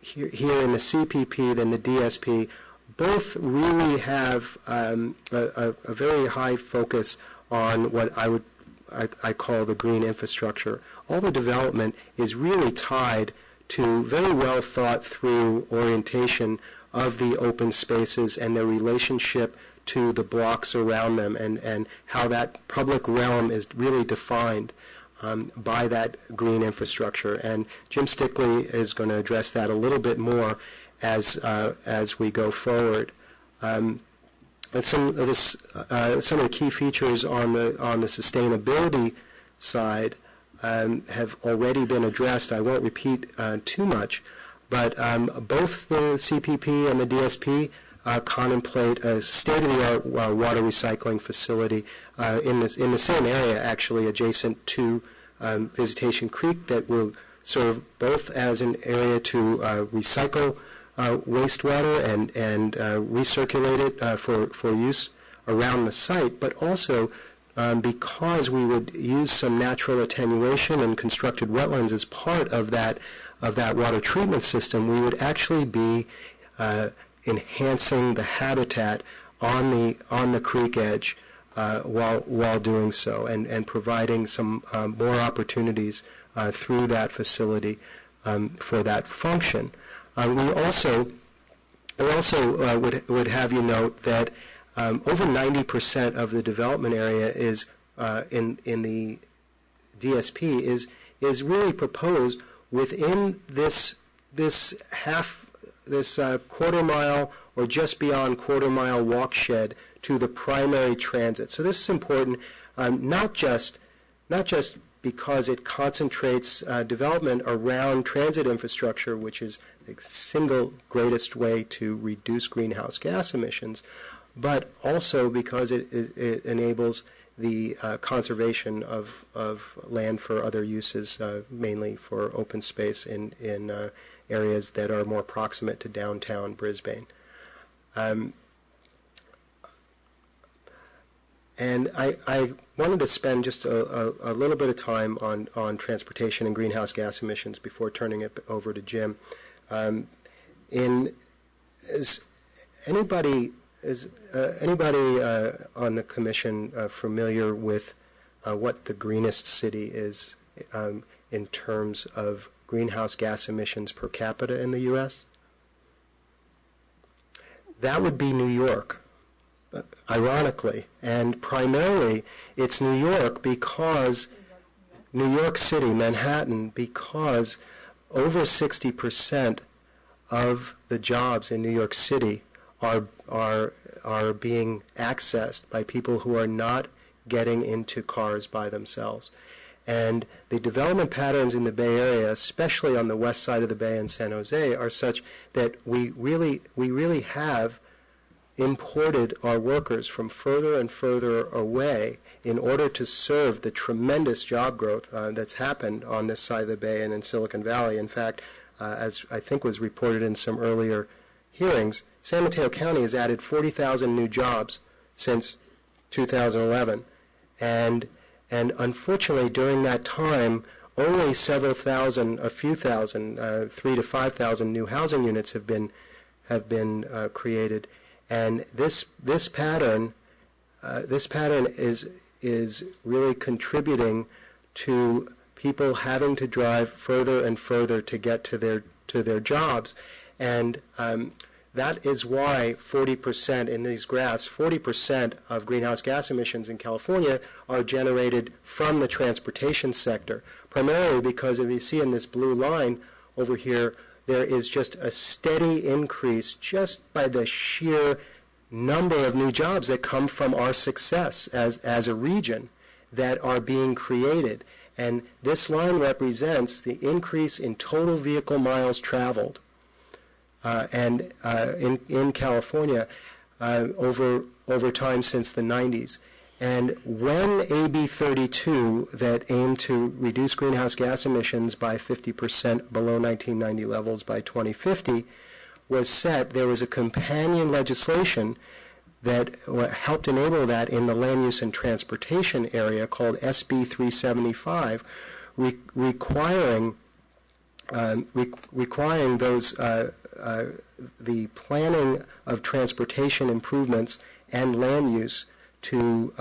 Speaker 8: here in the CPP than the DSP, both really have a very high focus on what I call the green infrastructure. All the development is really tied to very well thought through orientation of the open spaces and their relationship to the blocks around them, and how that public realm is really defined by that green infrastructure. And Jim Stickley is going to address that a little bit more as we go forward. And some of the key features on the sustainability side have already been addressed. I won't repeat too much, but both the CPP and the DSP contemplate a state-of-the-art water recycling facility in the same area, actually, adjacent to Visitation Creek, that will serve both as an area to recycle wastewater and recirculate it for use around the site, but also because we would use some natural attenuation and constructed wetlands as part of that water treatment system, we would actually be enhancing the habitat on the creek edge while doing so, and providing some more opportunities through that facility for that function. We also would have you note that over 90% of the development area is in the DSP is really proposed within this quarter mile or just beyond quarter mile walk shed to the primary transit. So this is important, not just because it concentrates development around transit infrastructure, which is the single greatest way to reduce greenhouse gas emissions, but also because it enables the conservation of land for other uses, mainly for open space in areas that are more proximate to downtown Brisbane. And I wanted to spend just a little bit of time on transportation and greenhouse gas emissions before turning it over to Jim. Is anybody on the commission familiar with what the greenest city is in terms of greenhouse gas emissions per capita in the U.S.? That would be New York, ironically. And primarily, it's New York because New York City, Manhattan, because over 60% of the jobs in New York City are being accessed by people who are not getting into cars by themselves. And the development patterns in the Bay Area, especially on the west side of the Bay in San Jose, are such that we really have imported our workers from further and further away in order to serve the tremendous job growth that's happened on this side of the Bay and in Silicon Valley. In fact, as I think was reported in some earlier hearings, San Mateo County has added 40,000 new jobs since 2011. And unfortunately, during that time, only several thousand, a few thousand, 3,000 to 5,000 new housing units have been created. And this pattern is really contributing to people having to drive further and further to get to their jobs, and That is why 40% in these graphs, 40% of greenhouse gas emissions in California are generated from the transportation sector, primarily because if you see in this blue line over here, there is just a steady increase just by the sheer number of new jobs that come from our success as a region that are being created. And this line represents the increase in total vehicle miles traveled in California over time since the 90s. And when AB 32, that aimed to reduce greenhouse gas emissions by 50% below 1990 levels by 2050, was set, there was a companion legislation that helped enable that in the land use and transportation area called SB 375, requiring those the planning of transportation improvements and land use to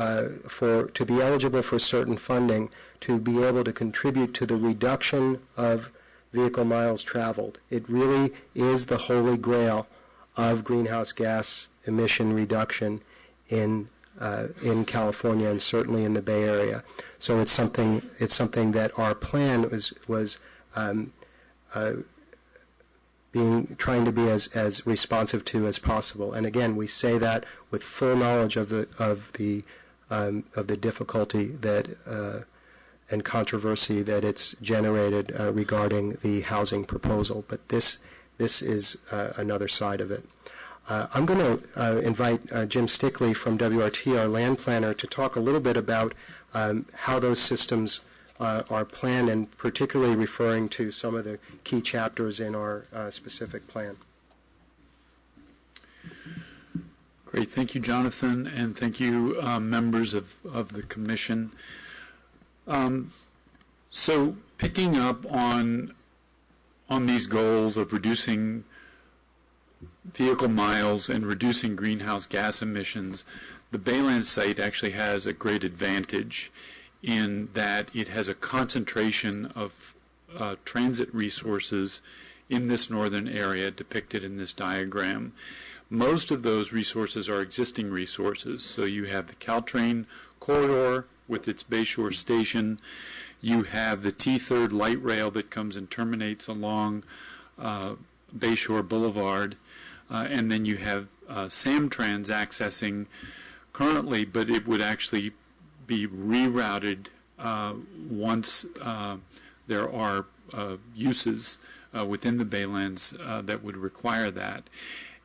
Speaker 8: be eligible for certain funding to be able to contribute to the reduction of vehicle miles traveled. It really is the holy grail of greenhouse gas emission reduction in California and certainly in the Bay Area. So it's something that our plan was trying to be as responsive to as possible. And again, we say that with full knowledge of the difficulty that and controversy that it's generated regarding the housing proposal. But this is another side of it. I'm going to invite Jim Stickley from WRT, our land planner, to talk a little bit about how those systems are planned, and particularly referring to some of the key chapters in our specific plan.
Speaker 9: Great. Thank you, Jonathan, and thank you, members of the commission. So picking up on these goals of reducing vehicle miles and reducing greenhouse gas emissions, the Bayland site actually has a great advantage in that it has a concentration of transit resources in this northern area depicted in this diagram. Most of those resources are existing resources. So you have the Caltrain corridor with its Bayshore station. You have the T3rd light rail that comes and terminates along Bayshore Boulevard. And then you have Samtrans accessing currently, but it would actually be rerouted once there are uses within the Baylands that would require that.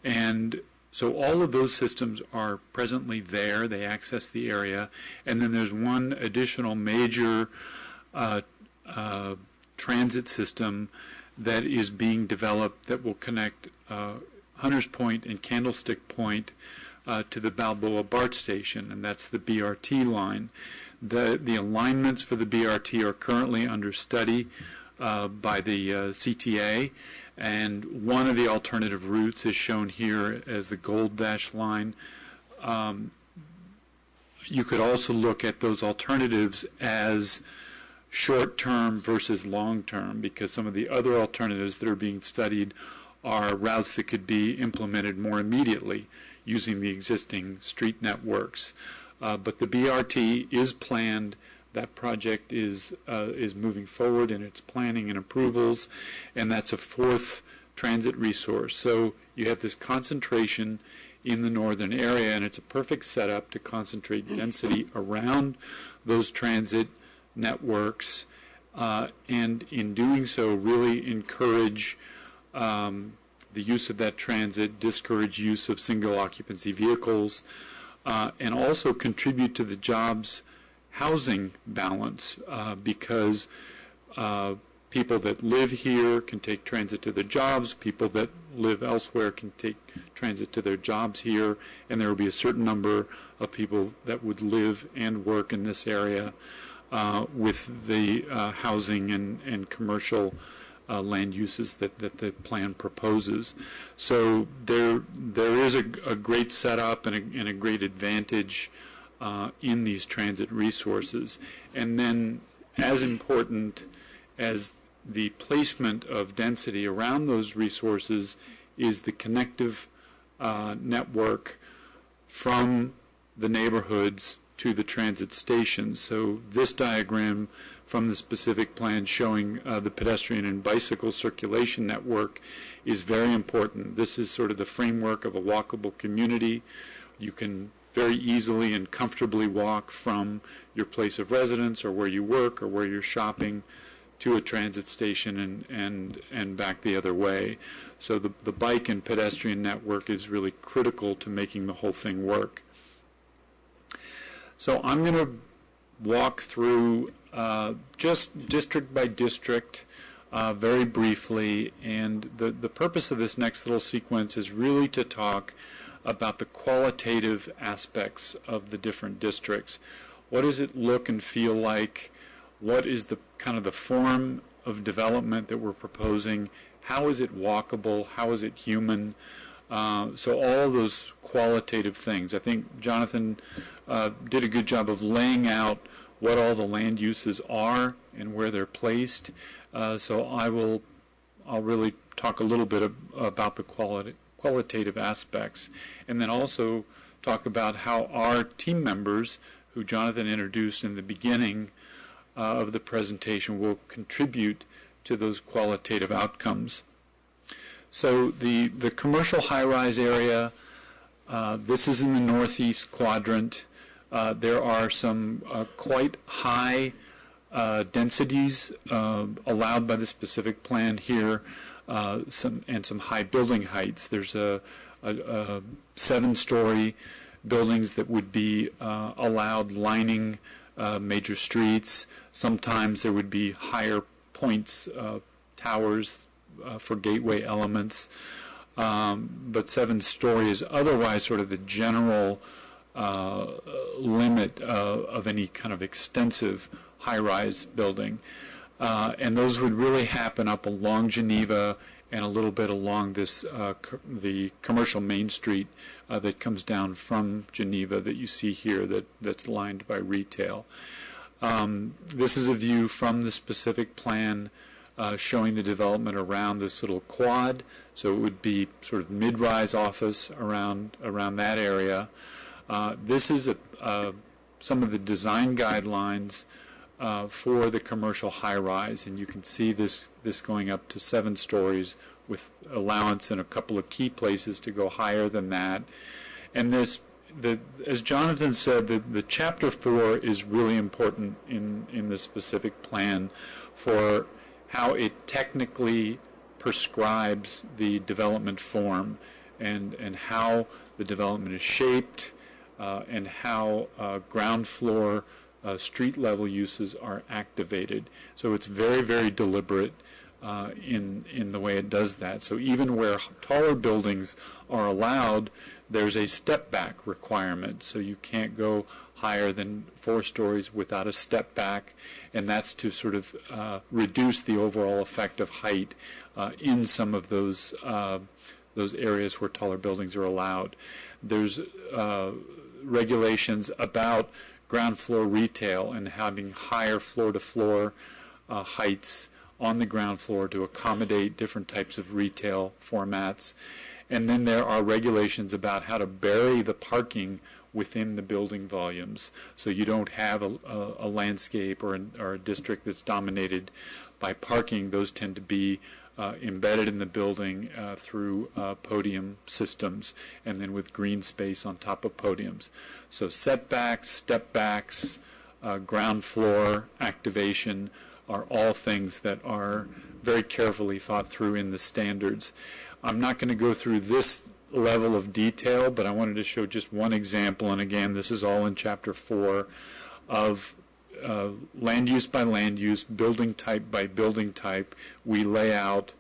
Speaker 9: And so all of those systems are presently there. They access the area. And then there's one additional major transit system that is being developed that will connect Hunters Point and Candlestick Point to the Balboa BART station, and that's the BRT line. The alignments for the BRT are currently under study by the CTA, and one of the alternative routes is shown here as the gold dash line. You could also look at those alternatives as short-term versus long-term, because some of the other alternatives that are being studied are routes that could be implemented more immediately using the existing street networks. But the BRT is planned. That project is moving forward in its planning and approvals, and that's a fourth transit resource. So you have this concentration in the northern area, and it's a perfect setup to concentrate density around those transit networks, and in doing so really encourage the use of that transit, discourage use of single occupancy vehicles, and also contribute to the jobs housing balance, because people that live here can take transit to their jobs, people that live elsewhere can take transit to their jobs here, and there will be a certain number of people that would live and work in this area with the housing and commercial land uses that the plan proposes. So there is a great setup and a great advantage in these transit resources. And then, as important as the placement of density around those resources is the connective network from the neighborhoods to the transit stations. So this diagram from the specific plan showing the pedestrian and bicycle circulation network is very important. This is sort of the framework of a walkable community. You can very easily and comfortably walk from your place of residence or where you work or where you're shopping to a transit station and back the other way. So the bike and pedestrian network is really critical to making the whole thing work. So I'm going to walk through just district by district very briefly, and the purpose of this next little sequence is really to talk about the qualitative aspects of the different districts. What does it look and feel like? What is the kind of the form of development that we're proposing? How is it walkable? How is it human? So all of those qualitative things. I think Jonathan did a good job of laying out what all the land uses are and where they're placed. So I'll really talk a little bit about the qualitative aspects, and then also talk about how our team members, who Jonathan introduced in the beginning of the presentation, will contribute to those qualitative outcomes. So the commercial high-rise area, this is in the northeast quadrant. There are some quite high densities allowed by the specific plan here, some high building heights. There's a 7-story buildings that would be allowed lining major streets. Sometimes there would be higher points, towers for gateway elements, but 7-story is otherwise sort of the general limit of any kind of extensive high-rise building. And those would really happen up along Geneva and a little bit along this the commercial main street that comes down from Geneva that you see here that's lined by retail. This is a view from the specific plan showing the development around this little quad. So it would be sort of mid-rise office around that area. This is some of the design guidelines for the commercial high-rise, and you can see this going up to 7 stories with allowance in a couple of key places to go higher than that. And as Jonathan said, the Chapter 4 is really important in the specific plan for how it technically prescribes the development form and how the development is shaped and how ground floor street level uses are activated. So it's very, very deliberate in the way it does that. So even where taller buildings are allowed, there's a step back requirement. So you can't go higher than 4 stories without a step back, and that's to sort of reduce the overall effect of height in some of those areas where taller buildings are allowed. There's regulations about ground floor retail and having higher floor-to-floor heights on the ground floor to accommodate different types of retail formats. And then there are regulations about how to bury the parking within the building volumes, so you don't have a landscape or a district that's dominated by parking. Those tend to be embedded in the building through podium systems, and then with green space on top of podiums. So setbacks, step backs, ground floor activation are all things that are very carefully thought through in the standards. I'm not going to go through this level of detail, but I wanted to show just one example, and again, this is all in Chapter 4 of land use by land use, building type by building type. We lay out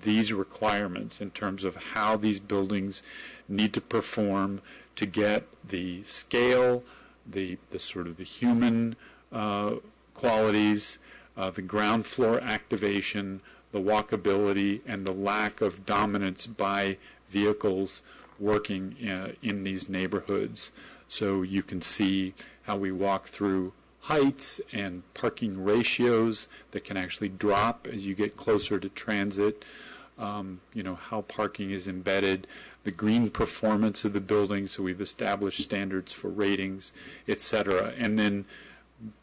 Speaker 9: these requirements in terms of how these buildings need to perform to get the scale, the sort of the human qualities, the ground floor activation, the walkability, and the lack of dominance by vehicles working in these neighborhoods. So you can see how we walk through heights and parking ratios that can actually drop as you get closer to transit. how parking is embedded, the green performance of the building, so we've established standards for ratings, etc. And then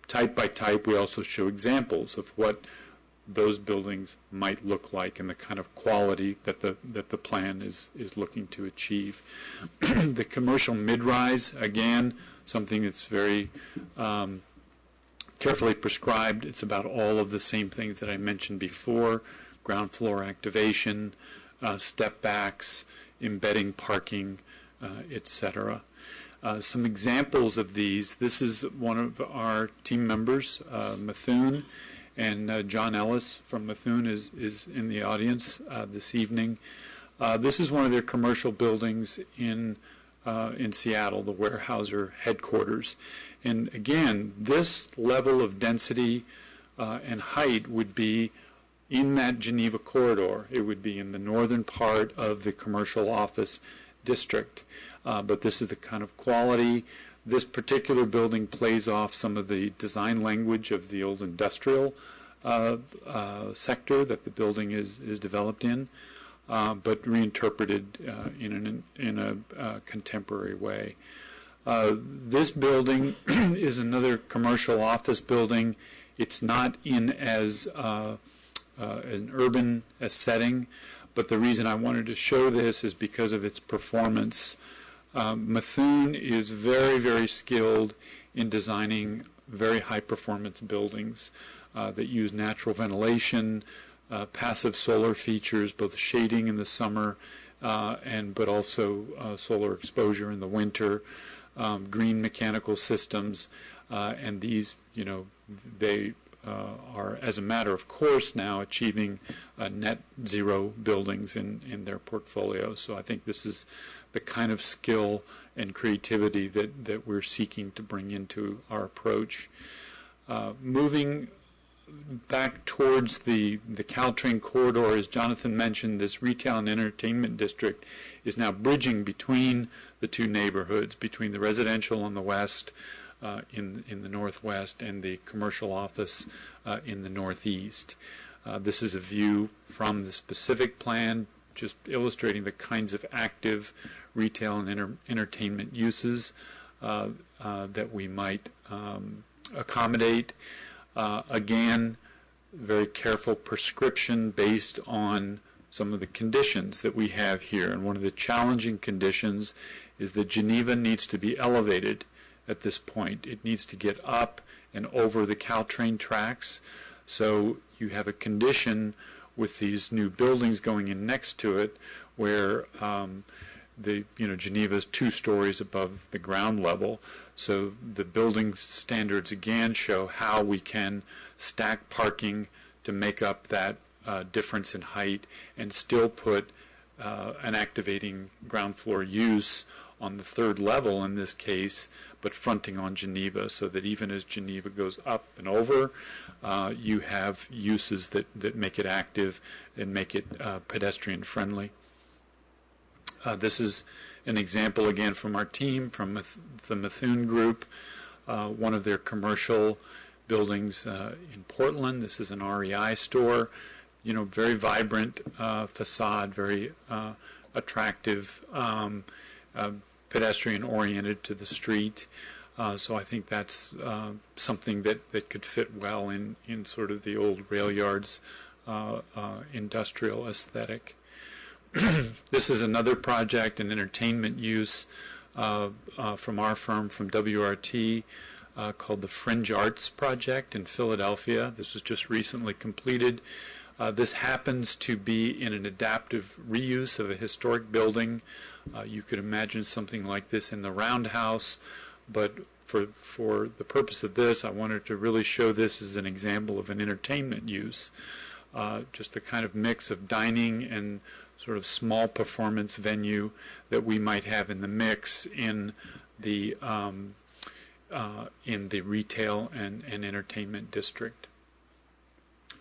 Speaker 9: type by type, we also show examples of what those buildings might look like and the kind of quality that the plan is looking to achieve. The commercial mid-rise, again, something that's very carefully prescribed. It's about all of the same things that I mentioned before: ground floor activation, step backs, embedding parking, etc. Some examples of these. This is one of our team members, Methuen, and John Ellis from Methuen is in the audience this evening. This is one of their commercial buildings in Seattle, the Weyerhaeuser headquarters. And again, this level of density and height would be in that Geneva corridor. It would be in the northern part of the commercial office district. But this is the kind of quality. This particular building plays off some of the design language of the old industrial sector that the building is developed in, but reinterpreted in a contemporary way. This building is another commercial office building. It's not in as an urban setting, but the reason I wanted to show this is because of its performance. Methuen is very, very skilled in designing very high-performance buildings that use natural ventilation, passive solar features, both shading in the summer but also solar exposure in the winter, green mechanical systems, and these, they are, as a matter of course, now achieving net zero buildings in their portfolio. So I think this is the kind of skill and creativity that we're seeking to bring into our approach. Moving back towards the Caltrain corridor, as Jonathan mentioned, this retail and entertainment district is now bridging between the two neighborhoods, between the residential on the west, in the northwest, and the commercial office in the northeast. This is a view from the specific plan, just illustrating the kinds of active retail and entertainment uses that we might accommodate. Again, very careful prescription based on some of the conditions that we have here. And one of the challenging conditions is that Geneva needs to be elevated at this point. It needs to get up and over the Caltrain tracks. So you have a condition with these new buildings going in next to it where Geneva is 2 stories above the ground level. So the building standards again show how we can stack parking to make up that difference in height and still put an activating ground floor use on the 3rd level in this case, but fronting on Geneva, so that even as Geneva goes up and over, you have uses that make it active and make it pedestrian friendly. This is an example again from our team, from the Methuen Group, one of their commercial buildings in Portland. This is an REI store, very vibrant facade, very attractive, pedestrian oriented to the street. So I think that's something that could fit well in sort of the old rail yards industrial aesthetic. This is another project, an entertainment use from our firm, from WRT, called the Fringe Arts Project in Philadelphia. This was just recently completed. This happens to be in an adaptive reuse of a historic building. You could imagine something like this in the Roundhouse, but for the purpose of this, I wanted to really show this as an example of an entertainment use. Just the kind of mix of dining and sort of small performance venue that we might have in the mix in the retail and entertainment district.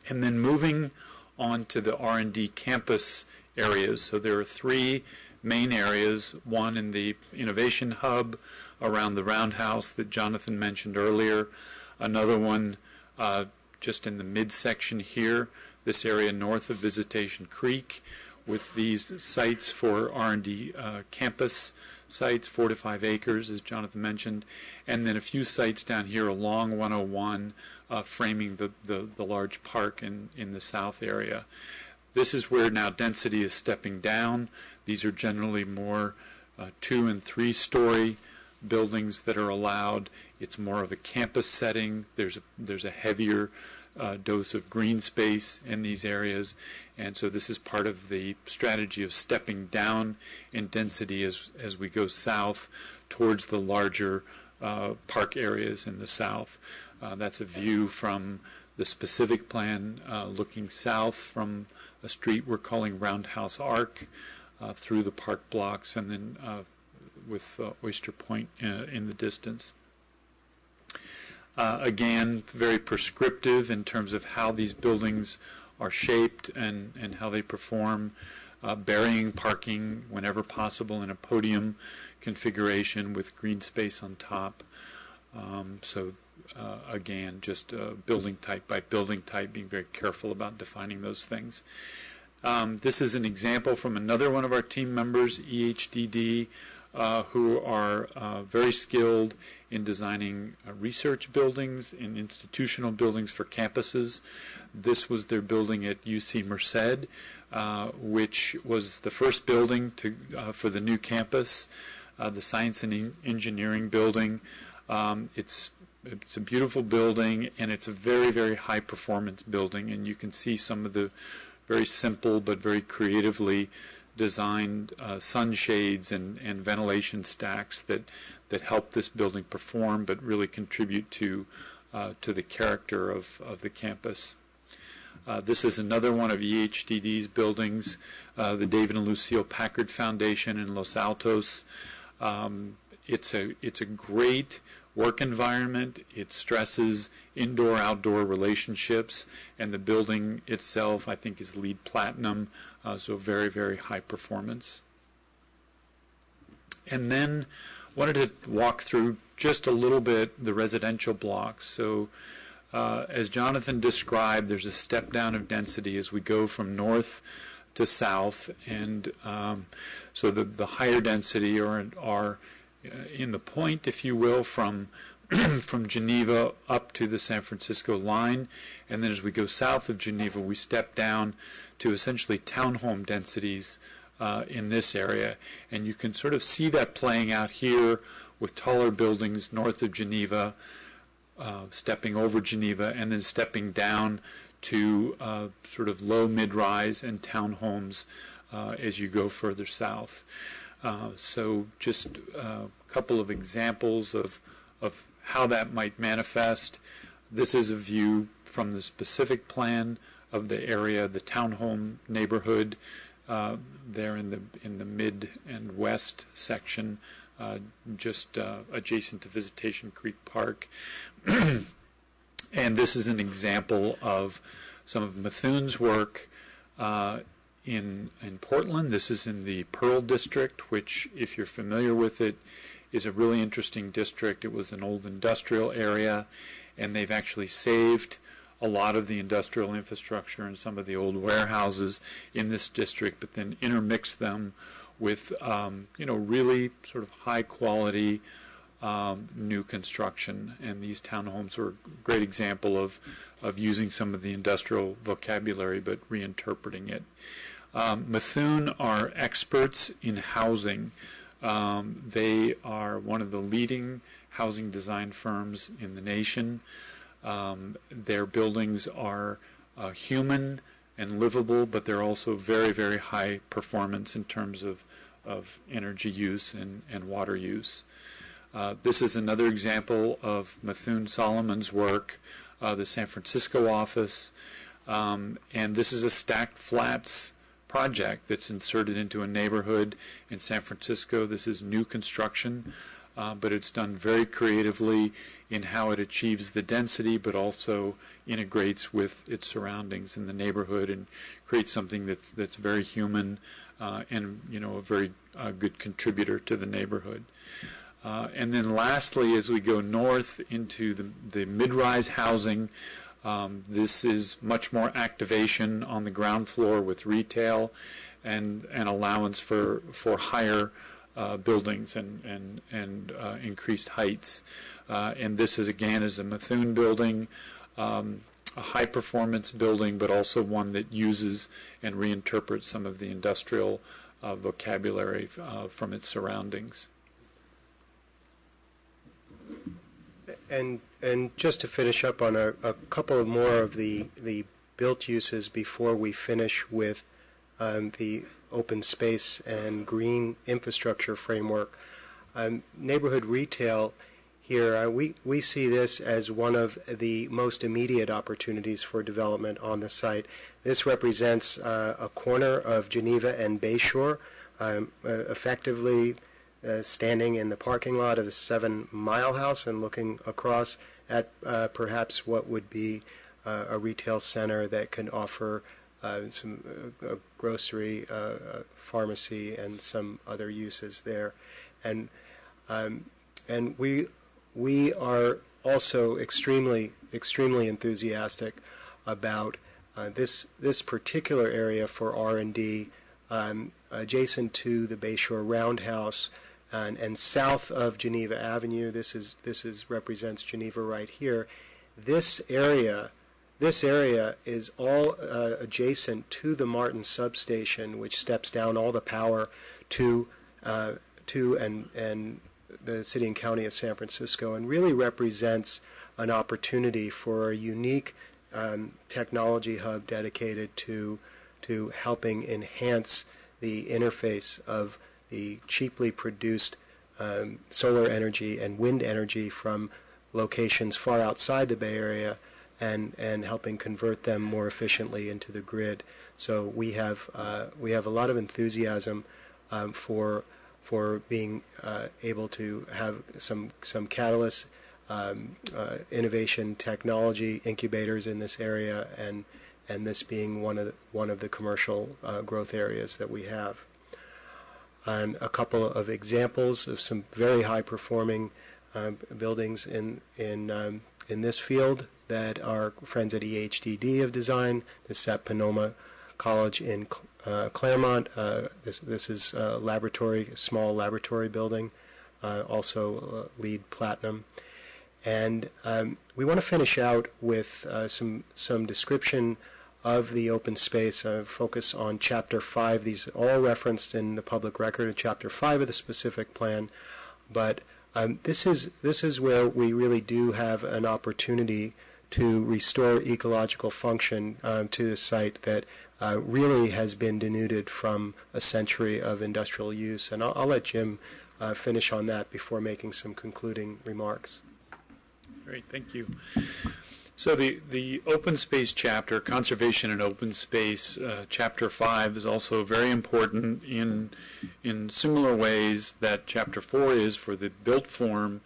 Speaker 9: And then moving on to the R&D campus areas. So there are 3 main areas, one in the innovation hub around the Roundhouse that Jonathan mentioned earlier, another one just in the midsection here. this area north of Visitation Creek, with these sites for R&D campus sites, 4 to 5 acres, as Jonathan mentioned, and then a few sites down here along 101, framing the large park in the south area. This is where now density is stepping down. These are generally more 2- and 3-story buildings that are allowed. It's more of a campus setting. There's a heavier dose of green space in these areas, and so this is part of the strategy of stepping down in density as we go south towards the larger park areas in the south. That's a view from the specific plan looking south from a street we're calling Roundhouse Arc through the park blocks, and then with Oyster Point in the distance. Again, very prescriptive in terms of how these buildings are shaped and how they perform, burying parking whenever possible in a podium configuration with green space on top. Again, just building type by building type, being very careful about defining those things. This is an example from another one of our team members, EHDD, who are very skilled in designing research buildings and institutional buildings for campuses. This was their building at UC Merced, which was the first building for the new campus, the Science and Engineering building. It's a beautiful building, and it's a very, very high performance building, and you can see some of the very simple but very creatively designed sunshades and ventilation stacks that help this building perform but really contribute to the character of the campus. This is another one of EHDD's buildings, the David and Lucille Packard Foundation in Los Altos. It's a great work environment. It stresses indoor-outdoor relationships, and the building itself, I think, is LEED Platinum, so very, very high performance. And then wanted to walk through just a little bit the residential blocks. So as Jonathan described, there's a step down of density as we go from north to south, and so the higher density are in the point, if you will, from from Geneva up to the San Francisco line, and then as we go south of Geneva, we step down to essentially townhome densities in this area, and you can sort of see that playing out here with taller buildings north of Geneva, stepping over Geneva, and then stepping down to sort of low mid-rise and townhomes as you go further south. So just a couple of examples of how that might manifest. This is a view from the specific plan of the area, the townhome neighborhood there in the mid and west section, just adjacent to Visitation Creek Park. And this is an example of some of Methune's work in Portland. This is in the Pearl District, which, if you're familiar with it, is a really interesting district. It was an old industrial area, and they've actually saved a lot of the industrial infrastructure and some of the old warehouses in this district, but then intermixed them with really sort of high quality new construction. And these townhomes are a great example of using some of the industrial vocabulary but reinterpreting it. Methune are experts in housing. They are one of the leading housing design firms in the nation. Their buildings are human and livable, but they're also very, very high performance in terms of energy use and water use. This is another example of Methune Solomon's work, the San Francisco office, and this is a stacked flats project that's inserted into a neighborhood in San Francisco. This is new construction, but it's done very creatively in how it achieves the density, but also integrates with its surroundings in the neighborhood and creates something that's very human and a very good contributor to the neighborhood. And then lastly, as we go north into the mid-rise housing, This is much more activation on the ground floor with retail and an allowance for higher buildings and increased heights. And this is, again, is a Methuen building, a high-performance building, but also one that uses and reinterprets some of the industrial vocabulary from its surroundings.
Speaker 8: And just to finish up on a couple of more of the built uses before we finish with the open space and green infrastructure framework, neighborhood retail here, we see this as one of the most immediate opportunities for development on the site. This represents a corner of Geneva and Bayshore, effectively standing in the parking lot of the 7 Mile House and looking across at perhaps what would be a retail center that can offer some grocery, pharmacy, and some other uses there. And we are also extremely enthusiastic about this particular area for R&D adjacent to the Bayshore Roundhouse and south of Geneva Avenue. This represents Geneva right here. This area is all adjacent to the Martin substation, which steps down all the power to and the city and county of San Francisco, and really represents an opportunity for a unique technology hub dedicated to helping enhance the interface of the cheaply produced solar energy and wind energy from locations far outside the Bay Area and helping convert them more efficiently into the grid. So we have a lot of enthusiasm for being able to have some catalyst innovation technology incubators in this area, and this being one of the commercial growth areas that we have. And a couple of examples of some very high performing buildings in this field that our friends at EHDD have designed. This is at Sonoma College in Claremont. This is a small laboratory building, also LEED Platinum. And we want to finish out with some description of the open space, focus on Chapter 5. These are all referenced in the public record in Chapter 5 of the specific plan. But this is where we really do have an opportunity to restore ecological function to the site that really has been denuded from a century of industrial use. And I'll let Jim finish on that before making some concluding remarks.
Speaker 9: Great, thank you. So the open space chapter, conservation and open space, chapter 5 is also very important in similar ways that chapter 4 is for the built form.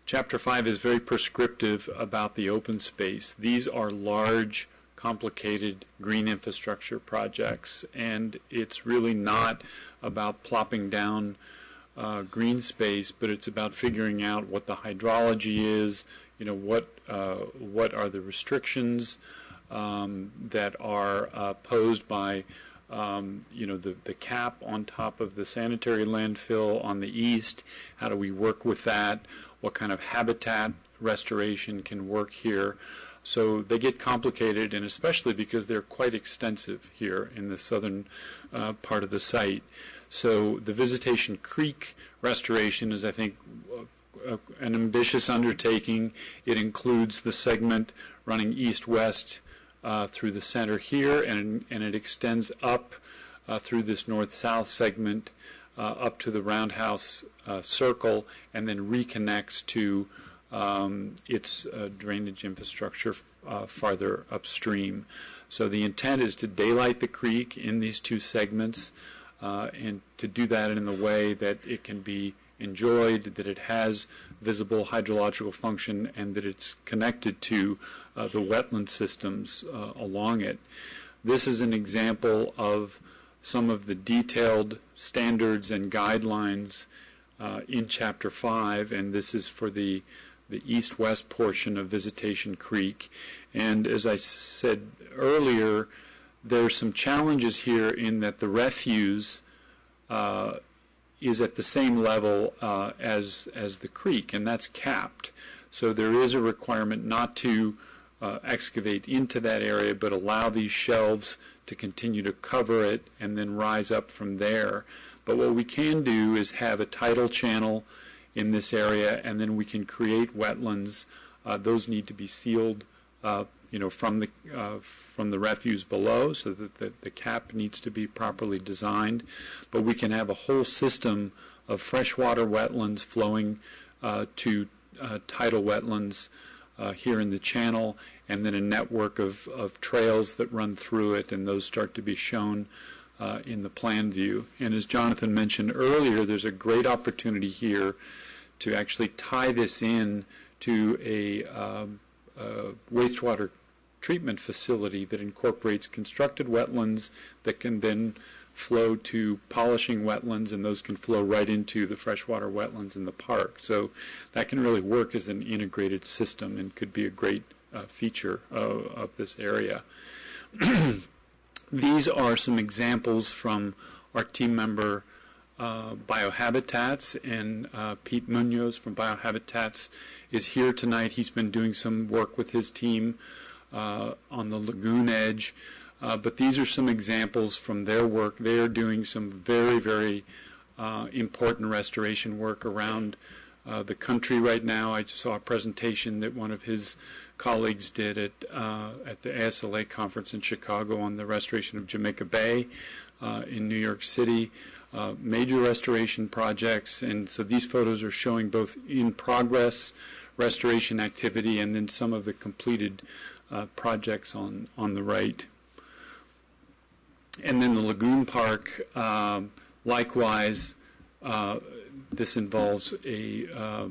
Speaker 9: Chapter 5 is very prescriptive about the open space. These are large, complicated green infrastructure projects, and it's really not about plopping down green space, but it's about figuring out what the hydrology is, what are the restrictions that are posed by the cap on top of the sanitary landfill on the east. How do we work with that? What kind of habitat restoration can work here? So they get complicated, and especially because they're quite extensive here in the southern part of the site. So the Visitation Creek restoration is, I think, an ambitious undertaking. It includes the segment running east-west through the center here, and it extends up through this north-south segment up to the Roundhouse Circle, and then reconnects to its drainage infrastructure farther upstream. So the intent is to daylight the creek in these two segments, and to do that in the way that it can be enjoyed, that it has visible hydrological function, and that it's connected to the wetland systems along it. This is an example of some of the detailed standards and guidelines in Chapter 5, and this is for the the east-west portion of Visitation Creek. And as I said earlier, there's some challenges here in that the refuse is at the same level as the creek, and that's capped. So there is a requirement not to excavate into that area, but allow these shelves to continue to cover it and then rise up from there. But what we can do is have a tidal channel in this area, and then we can create wetlands. Those need to be sealed, from the refuse below, so that the cap needs to be properly designed. But we can have a whole system of freshwater wetlands flowing to tidal wetlands here in the channel, and then a network of trails that run through it, and those start to be shown in the plan view. And as Jonathan mentioned earlier, there's a great opportunity here to actually tie this in to a wastewater treatment facility that incorporates constructed wetlands that can then flow to polishing wetlands, and those can flow right into the freshwater wetlands in the park. So that can really work as an integrated system and could be a great feature of this area. These are some examples from our team member Biohabitats, and Pete Munoz from Biohabitats is here tonight. He's been doing some work with his team on the lagoon edge. But these are some examples from their work. They are doing some very, very important restoration work around the country right now. I just saw a presentation that one of his colleagues did at the ASLA conference in Chicago on the restoration of Jamaica Bay in New York City. Major restoration projects, and so these photos are showing both in progress restoration activity and then some of the completed projects on the right. And then the Lagoon Park, likewise, this involves a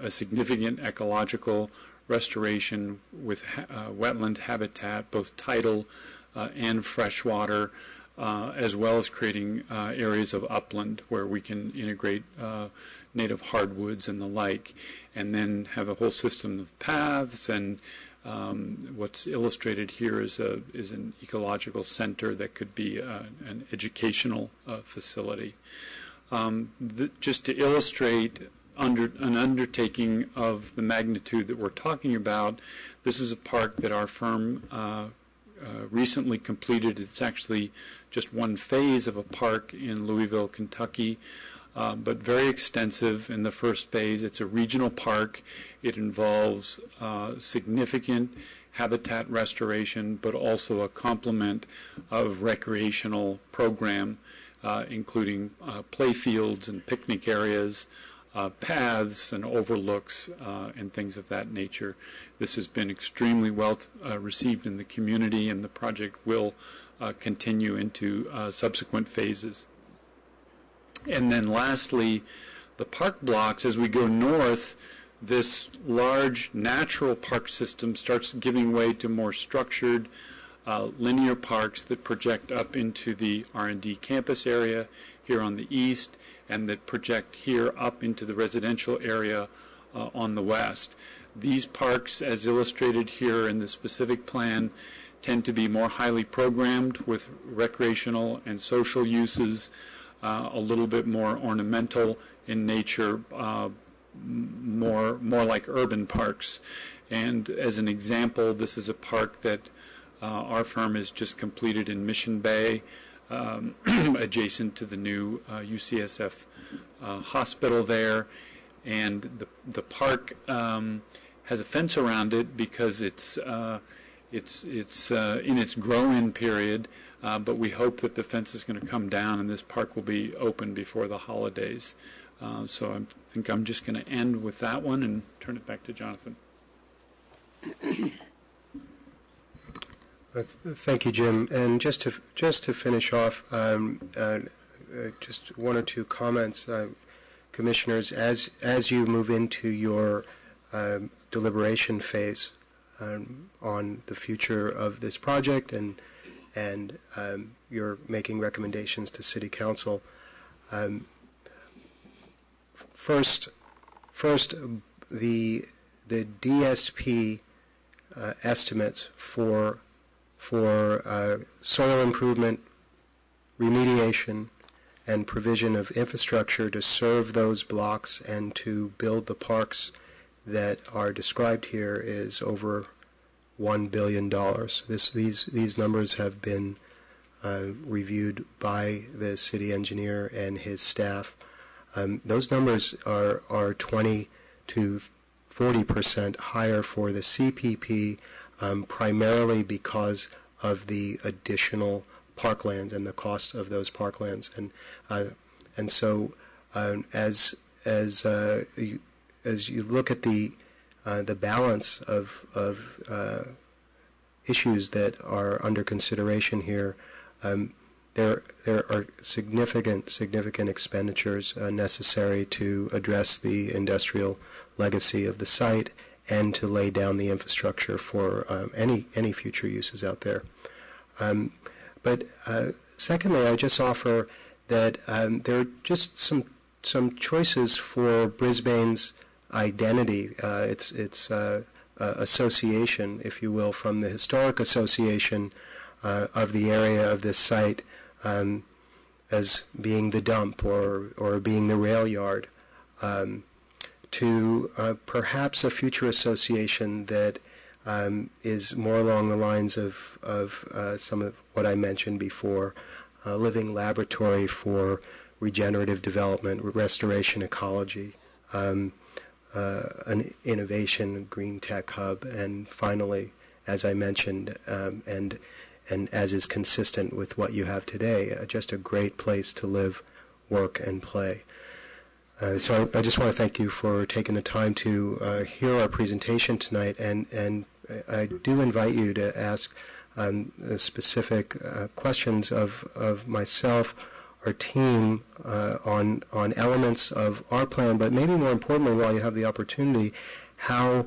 Speaker 9: significant ecological restoration with wetland habitat, both tidal and freshwater, as well as creating areas of upland where we can integrate native hardwoods and the like, and then have a whole system of paths. And what's illustrated here is an ecological center that could be an educational facility. Just to illustrate an undertaking of the magnitude that we're talking about, this is a park that our firm recently completed. It's actually just one phase of a park in Louisville, Kentucky, but very extensive in the first phase. It's a regional park. It involves significant habitat restoration, but also a complement of recreational program, including play fields and picnic areas, paths and overlooks, and things of that nature. This has been extremely well received in the community, and the project will continue into subsequent phases. And then lastly, the park blocks. As we go north, this large natural park system starts giving way to more structured linear parks that project up into the R&D campus area here on the east, and that project here up into the residential area on the west. These parks, as illustrated here in the specific plan, tend to be more highly programmed with recreational and social uses, a little bit more ornamental in nature, more like urban parks. And as an example, this is a park that our firm has just completed in Mission Bay, adjacent to the new UCSF hospital there. And the park has a fence around it because it's in its grow-in period, but we hope that the fence is going to come down and this park will be open before the holidays. So I think I'm just going to end with that one and turn it back to Jonathan.
Speaker 8: Thank you, Jim. And just to finish off, just one or two comments, commissioners. As you move into your deliberation phase on the future of this project, and you're making recommendations to City Council. First, the DSP estimates for soil improvement, remediation, and provision of infrastructure to serve those blocks and to build the parks that are described here is over $1 billion. These numbers have been reviewed by the city engineer and his staff. Those numbers are 20 to 40% higher for the CPP, primarily because of the additional parklands and the cost of those parklands, and so as you look at the balance of issues that are under consideration here, there are significant expenditures necessary to address the industrial legacy of the site and to lay down the infrastructure for any future uses out there. But secondly, I just offer that there are just some choices for Brisbane's identity, its association, if you will, from the historic association of the area of this site as being the dump or being the rail yard, to perhaps a future association that is more along the lines of some of what I mentioned before, a living laboratory for regenerative development, restoration ecology, an innovation green tech hub, and finally, as I mentioned, and as is consistent with what you have today, just a great place to live, work, and play. So I just want to thank you for taking the time to hear our presentation tonight, and I do invite you to ask specific questions of myself, our team, on elements of our plan, but maybe more importantly, while you have the opportunity, how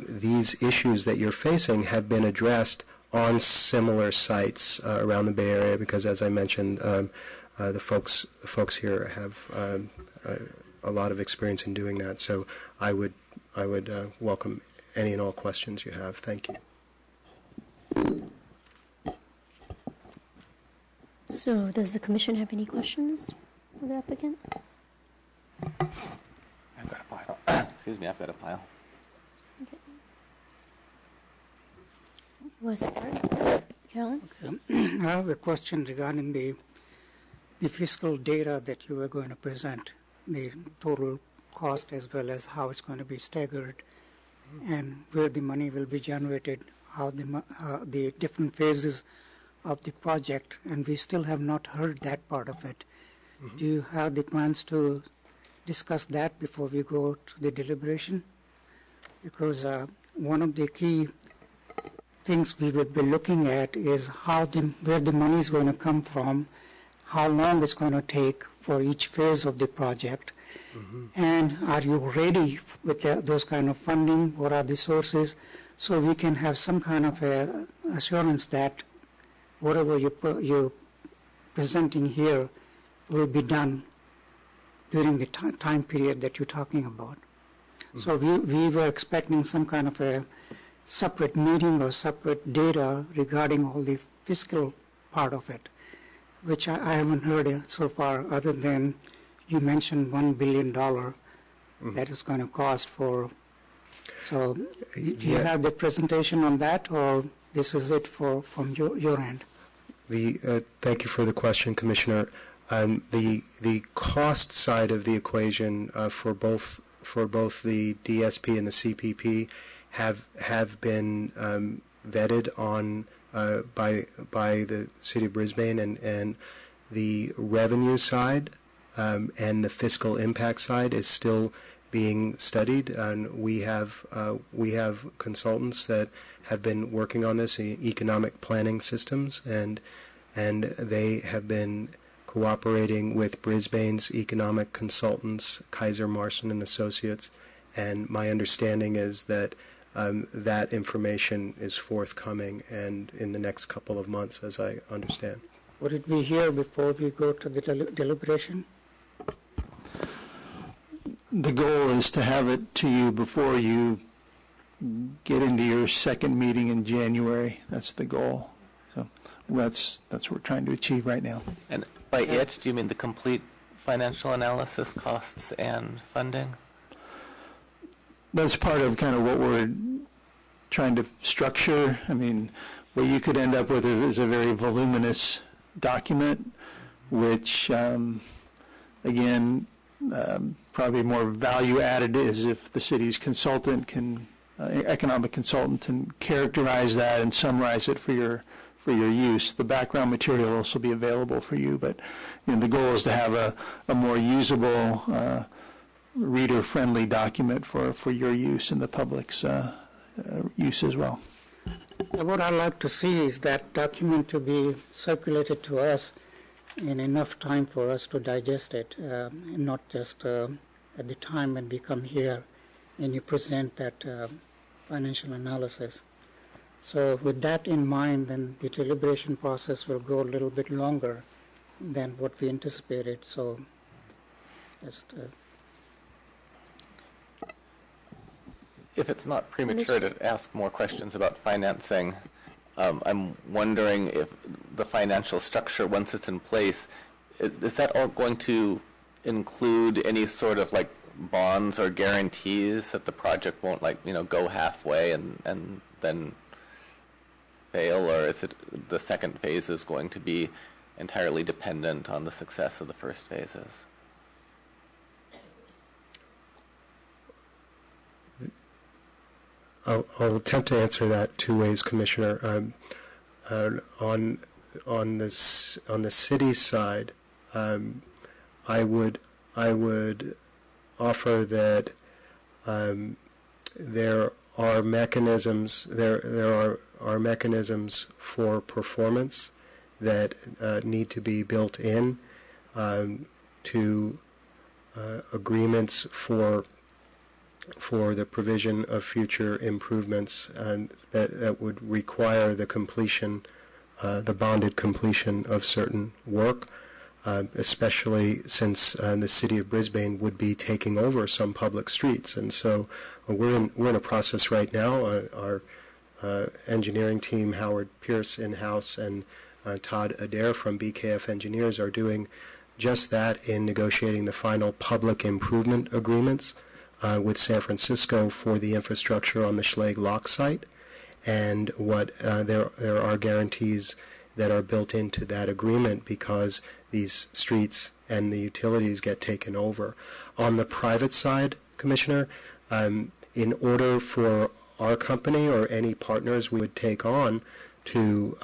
Speaker 8: these issues that you're facing have been addressed on similar sites around the Bay Area, because as I mentioned, the folks here have a lot of experience in doing that. So I would welcome any and all questions you have. Thank you.
Speaker 5: So does the commission have any questions for the applicant?
Speaker 6: I've got a pile. Excuse me, I've got a pile.
Speaker 5: Okay. You want to start? Carolyn?
Speaker 10: Okay. I have a question regarding the fiscal data that you were going to present, the total cost as well as how it's going to be staggered and where the money will be generated, how the different phases of the project, and we still have not heard that part of it. Mm-hmm. Do you have the plans to discuss that before we go to the deliberation? Because one of the key things we will be looking at is where the money is going to come from, how long it's going to take for each phase of the project, mm-hmm. and are you ready with those kind of funding? What are the sources? So we can have some kind of assurance that whatever you're presenting here will be done during the time period that you're talking about. Mm-hmm. So we were expecting some kind of a separate meeting or separate data regarding all the fiscal part of it, which I haven't heard so far, other than you mentioned $1 billion mm-hmm. that is going to cost for. So do you have the presentation on that, or this is it from your end?
Speaker 8: Thank you for the question, Commissioner. The cost side of the equation for both the DSP and the CPP have been vetted on by the City of Brisbane, and the revenue side and the fiscal impact side is still being studied. And we have consultants that have been working on this, economic planning systems, and they have been cooperating with Brisbane's economic consultants, Kaiser Marson and Associates, and my understanding is that that information is forthcoming and in the next couple of months, as I understand.
Speaker 10: Would it be here before we go to the deliberation?
Speaker 7: the goal is to have it to you before you get into your second meeting in January. That's the goal. So that's what we're trying to achieve right now.
Speaker 6: And by it, do you mean the complete financial analysis, costs, and funding?
Speaker 7: That's part of kind of what we're trying to structure. I mean, what you could end up with is a very voluminous document, which, again, probably more value added is if the city's consultant can, economic consultant, can characterize that and summarize it for your use. The background material will also be available for you, but the goal is to have a more usable, reader-friendly document for your use and the public's use as well.
Speaker 10: What I'd like to see is that document to be circulated to us in enough time for us to digest it, not just at the time when we come here and you present that financial analysis. So with that in mind, then the deliberation process will go a little bit longer than what we anticipated. So just...
Speaker 6: If it's not premature to ask more questions about financing, I'm wondering if the financial structure, once it's in place, is that all going to include any sort of like bonds or guarantees that the project won't go halfway and then fail, or is it the second phase is going to be entirely dependent on the success of the first phases?
Speaker 8: I'll attempt to answer that two ways, Commissioner. On the city side, I would offer that there are mechanisms for performance that need to be built in to agreements for the provision of future improvements, and that would require the completion, the bonded completion of certain work, especially since the city of Brisbane would be taking over some public streets. And so we're in a process right now. Our engineering team, Howard Pierce in-house, and Todd Adair from BKF Engineers are doing just that in negotiating the final public improvement agreements with San Francisco for the infrastructure on the Schlage Lock site, and what there are guarantees that are built into that agreement because these streets and the utilities get taken over. On the private side, Commissioner, in order for our company or any partners we would take on to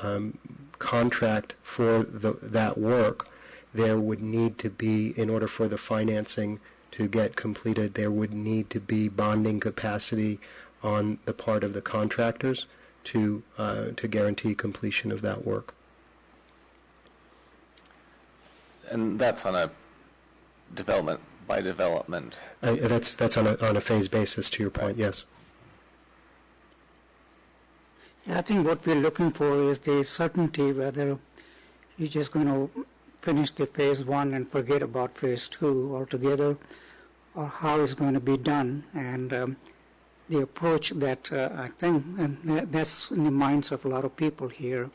Speaker 8: contract for that work, there would need to be, in order for the financing to get completed, there would need to be bonding capacity on the part of the contractors to guarantee completion of that work.
Speaker 6: And that's on a development by development.
Speaker 8: That's on a phase basis. To your point, yes.
Speaker 10: I think what we're looking for is the certainty whether you're just going to finish the phase one and forget about phase two altogether, or how it's going to be done. And the approach that I think, and that's in the minds of a lot of people here,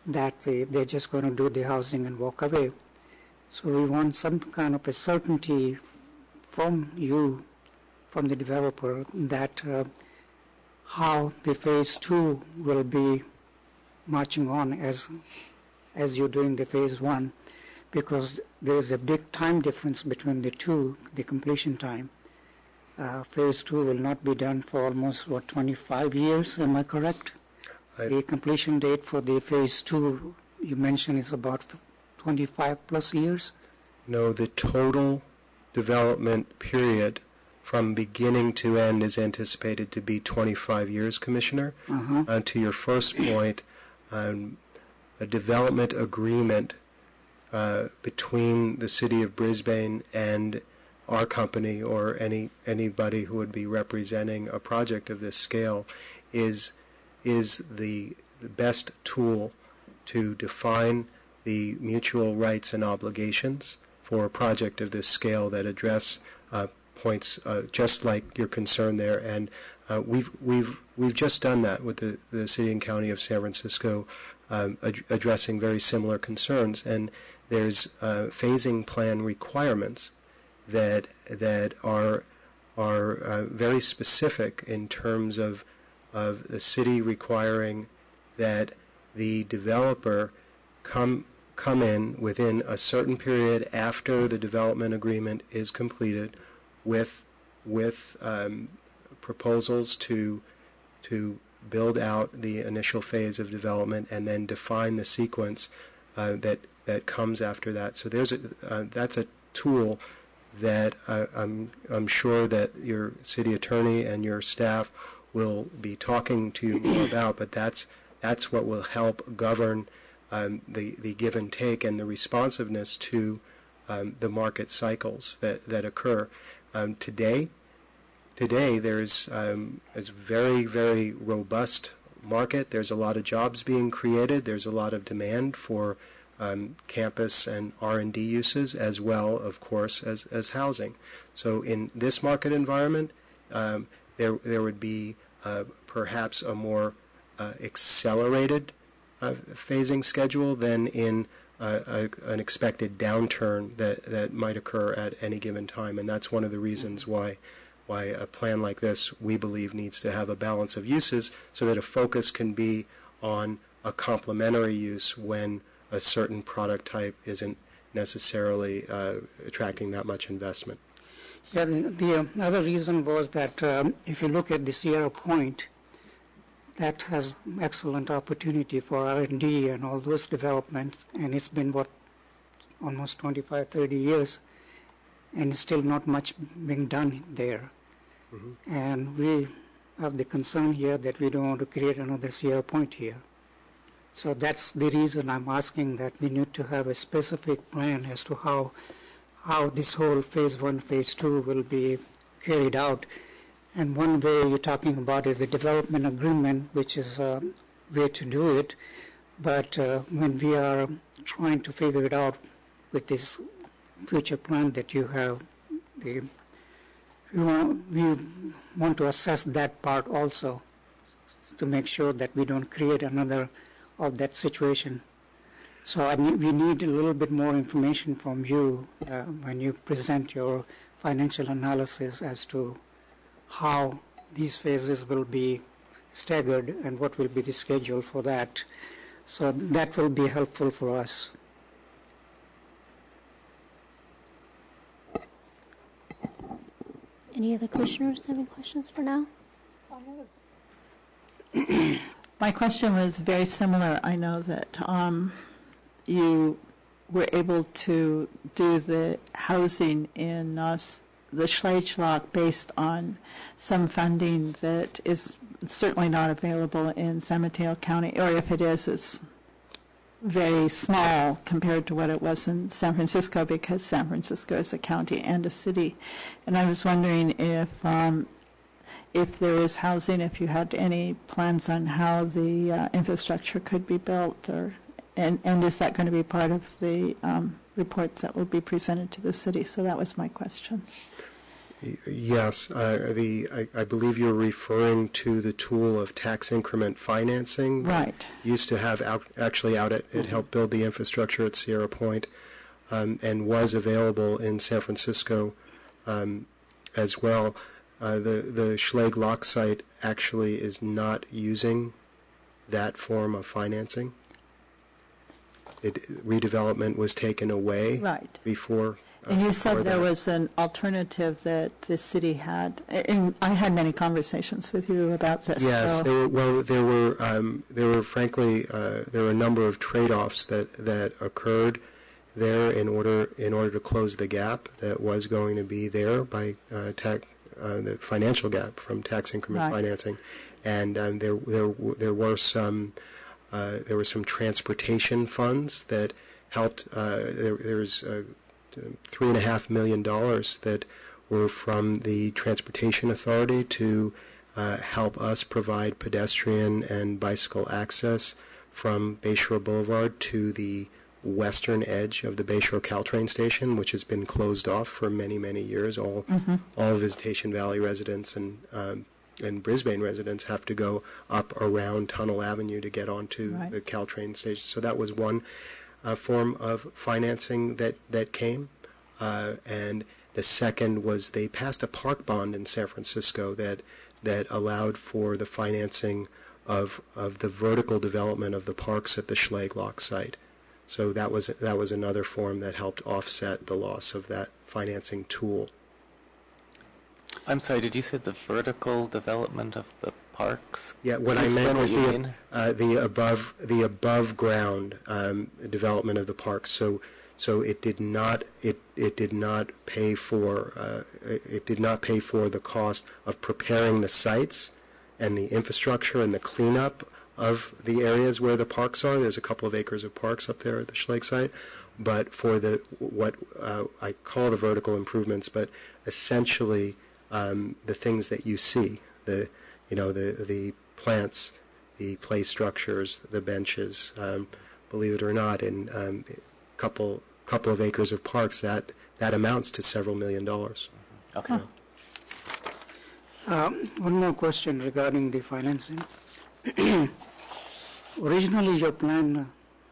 Speaker 10: that they're just going to do the housing and walk away. So we want some kind of a certainty from you, from the developer, that how the phase two will be marching on as you're doing the phase one, because there is a big time difference between the two, the completion time. Phase two will not be done for almost, 25 years, am I correct? The completion date for the phase two, you mentioned, is about 25 plus years?
Speaker 8: No, the total development period from beginning to end is anticipated to be 25 years, Commissioner. To your first point, a development agreement between the city of Brisbane and our company or anybody who would be representing a project of this scale is the best tool to define the mutual rights and obligations for a project of this scale that address points just like your concern there, and we've just done that with the City and County of San Francisco, addressing very similar concerns. And there's phasing plan requirements that are very specific in terms of the city requiring that the developer come in within a certain period after the development agreement is completed with proposals to build out the initial phase of development and then define the sequence that comes after that. So that's a tool that I'm sure that your city attorney and your staff will be talking to you more about, but that's what will help govern the give and take and the responsiveness to the market cycles that occur. Today there's a very, very robust market. There's a lot of jobs being created. There's a lot of demand for campus and R&D uses, as well, of course, as housing. So in this market environment, there would be perhaps a more accelerated phasing schedule than in an expected downturn that might occur at any given time. And that's one of the reasons why a plan like this, we believe, needs to have a balance of uses so that a focus can be on a complementary use when a certain product type isn't necessarily attracting that much investment.
Speaker 10: Yeah, the other reason was that if you look at the Sierra Point, that has excellent opportunity for R&D and all those developments, and it's been, almost 25, 30 years, and still not much being done there. Mm-hmm. And we have the concern here that we don't want to create another Sierra Point here. So that's the reason I'm asking that we need to have a specific plan as to how this whole phase 1, phase 2 will be carried out. And one way you're talking about is the development agreement, which is a way to do it. But when we are trying to figure it out with this future plan that you have, we want to assess that part also to make sure that we don't create another of that situation. So we need a little bit more information from you when you present your financial analysis as to how these phases will be staggered and what will be the schedule for that. So that will be helpful for us.
Speaker 5: Any other commissioners have any questions for now?
Speaker 2: My question was very similar. I know that you were able to do the housing in the Schleich based on some funding that is certainly not available in San Mateo County, or if it is, it's very small compared to what it was in San Francisco, because San Francisco is a county and a city. And I was wondering if there is housing, if you had any plans on how the infrastructure could be built, and is that going to be part of the report that will be presented to the city? So that was my question.
Speaker 8: Yes, I believe you're referring to the tool of tax increment financing.
Speaker 2: Right.
Speaker 8: Used to have it helped build the infrastructure at Sierra Point, and was available in San Francisco as well. The Schlegel Lock site actually is not using that form of financing. Redevelopment was taken away before.
Speaker 2: And you said there was an alternative that the city had, and I had many conversations with you about this.
Speaker 8: Yes,
Speaker 2: so.
Speaker 8: there were frankly there were a number of trade-offs that occurred there in order to close the gap that was going to be there by the financial gap from tax increment financing, and there were some transportation funds that helped. There was $3.5 million that were from the Transportation Authority to help us provide pedestrian and bicycle access from Bayshore Boulevard to the western edge of the Bayshore Caltrain station, which has been closed off for many, many years. All Visitation Valley residents and Brisbane residents have to go up around Tunnel Avenue to get onto the Caltrain station. So that was one form of financing that came. And the second was they passed a park bond in San Francisco that allowed for the financing of the vertical development of the parks at the Schlag Lock site. So that was another form that helped offset the loss of that financing tool.
Speaker 6: I'm sorry, did you say the vertical development of the parks?
Speaker 8: Yeah, what I meant was the above ground development of the parks. So it did not pay for the cost of preparing the sites and the infrastructure and the cleanup of the areas where the parks are. There's a couple of acres of parks up there at the Schlag site, but for what I call the vertical improvements, but essentially the things that you see, the plants, the play structures, the benches. Believe it or not, in a couple of acres of parks, that amounts to several $1 million.
Speaker 6: Okay.
Speaker 10: One more question regarding the financing. Originally, your plan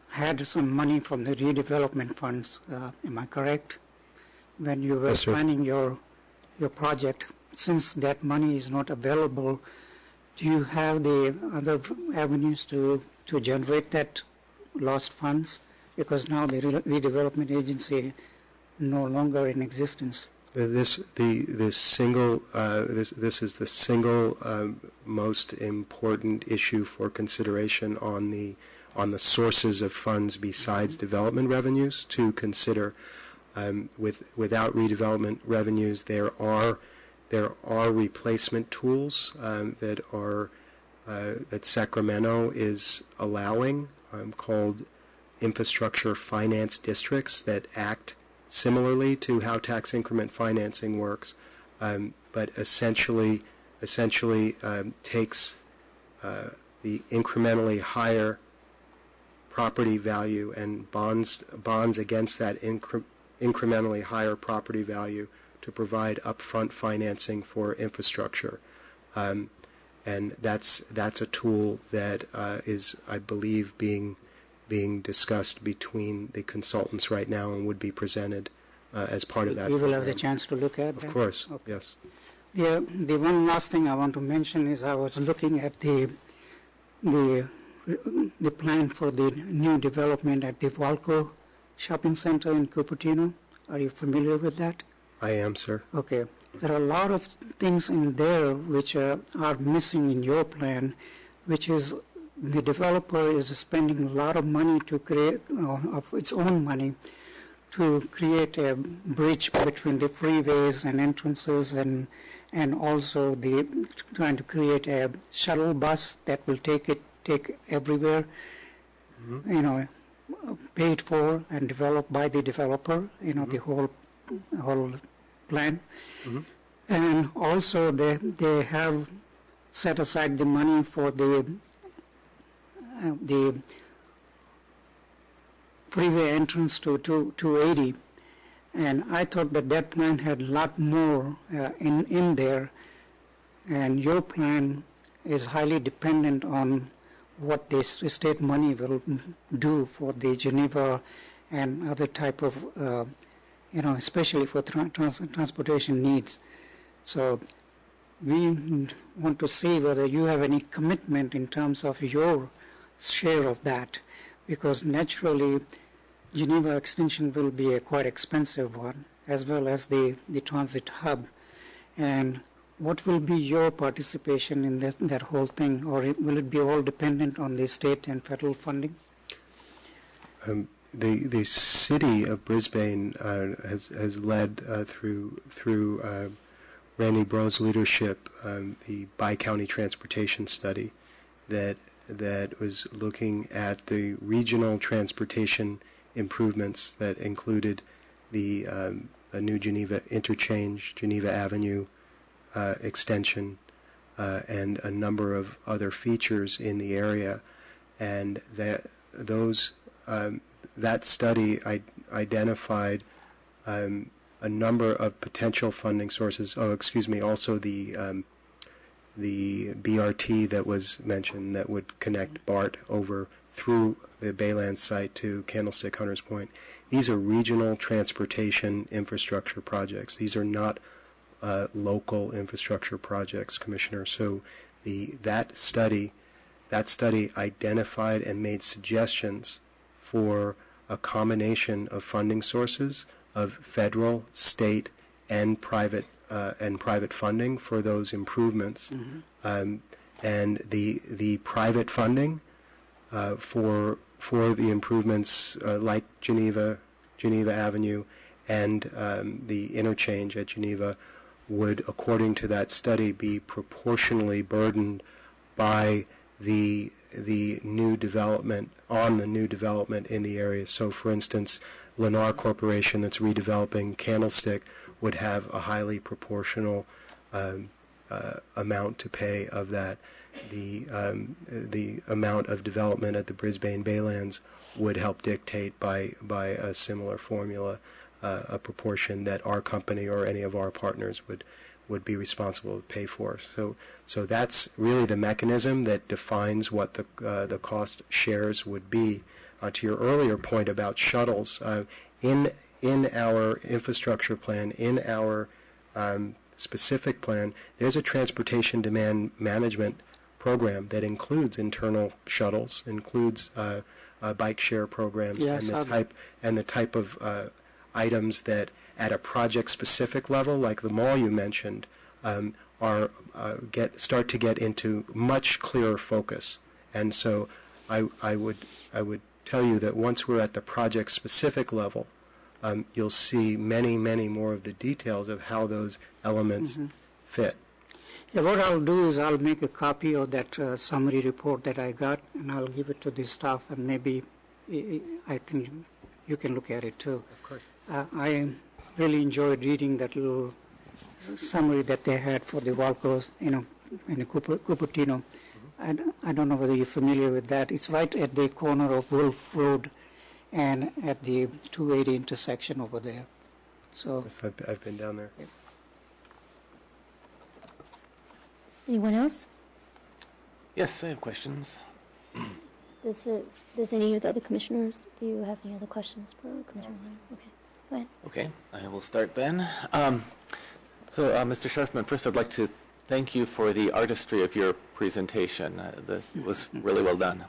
Speaker 10: had some money from the redevelopment funds. Am I correct? When you were planning your project, since that money is not available, do you have the other avenues to generate that lost funds? Because now the redevelopment agency no longer in existence.
Speaker 8: This is the single most important issue for consideration on the sources of funds besides development revenues to consider. Without redevelopment revenues, there are replacement tools that Sacramento is allowing, called infrastructure finance districts that act similarly to how tax increment financing works, but essentially takes the incrementally higher property value and bonds against that incrementally higher property value to provide upfront financing for infrastructure. And that's a tool that is, I believe, being discussed between the consultants right now and would be presented as part of that.
Speaker 10: We will have the chance to look at that?
Speaker 8: Of course,
Speaker 10: okay.
Speaker 8: Yes.
Speaker 10: The one last thing I want to mention is I was looking at the plan for the new development at the Valco Shopping Center in Cupertino. Are you familiar with that?
Speaker 8: I am, sir.
Speaker 10: Okay. There are a lot of things in there which are missing in your plan, which is the developer is spending a lot of money to create, of its own money, to create a bridge between the freeways and entrances, and also trying to create a shuttle bus that will take everywhere, paid for and developed by the developer, the whole plan. And also they have set aside the money for the freeway entrance to 280, and I thought that plan had a lot more in there, and your plan is highly dependent on what this state money will do for the Geneva and other type of, especially for transportation needs. So we want to see whether you have any commitment in terms of your share of that, because naturally Geneva extension will be a quite expensive one, as well as the transit hub. And what will be your participation in that whole thing, or will it be all dependent on the state and federal funding?
Speaker 8: The city of Brisbane has led through Randy Bro's leadership the bi-county transportation study that was looking at the regional transportation improvements that included the new Geneva interchange, Geneva Avenue extension, and a number of other features in the area, and that those that study identified a number of potential funding sources. Oh, excuse me. Also, the BRT that was mentioned that would connect BART over through the Baylands site to Candlestick Hunters Point. These are regional transportation infrastructure projects. These are not local infrastructure projects, Commissioner. So that study identified and made suggestions for a combination of funding sources of federal, state, and private funding for those improvements. And the private funding for the improvements like Geneva Avenue and the interchange at Geneva would, according to that study, be proportionally burdened by the new development in the area. So, for instance, Lennar Corporation that's redeveloping Candlestick would have a highly proportional amount to pay of that. The amount of development at the Brisbane Baylands would help dictate by a similar formula a proportion that our company or any of our partners would be responsible to pay for. So that's really the mechanism that defines what the cost shares would be. To your earlier point about shuttles, in our infrastructure plan, in our specific plan, there's a transportation demand management program that includes internal shuttles, includes bike share programs,
Speaker 10: Yes,
Speaker 8: and the type of items that at a project specific level, like the mall you mentioned, start to get into much clearer focus. And so I would tell you that once we're at the project specific level, you'll see many more of the details of how those elements fit.
Speaker 10: Yeah, what I'll do is I'll make a copy of that summary report that I got, and I'll give it to the staff, and maybe I think you can look at it too.
Speaker 8: Of course.
Speaker 10: I really enjoyed reading that little summary that they had for the Walco's, in Cupertino. I don't know whether you're familiar with that. It's right at the corner of Wolf Road and at the 280 intersection over there. So
Speaker 8: Yes, I've been down there.
Speaker 5: Anyone else?
Speaker 6: Yes, I have questions.
Speaker 5: Does any of the other commissioners, do you have any other questions for Commissioner Ryan? Okay, go ahead.
Speaker 6: Okay, I will start then. Mr. Sharfman, first I'd like to thank you for the artistry of your presentation. That was really well done.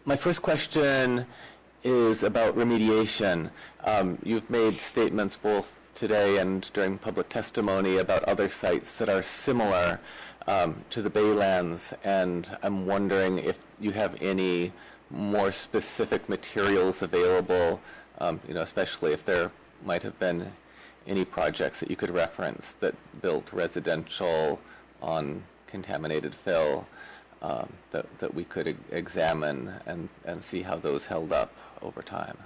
Speaker 6: My first question is about remediation. You've made statements both today and during public testimony about other sites that are similar to the Baylands, and I'm wondering if you have any more specific materials available, especially if there might have been any projects that you could reference that built residential on contaminated fill that we could examine and see how those held up over time.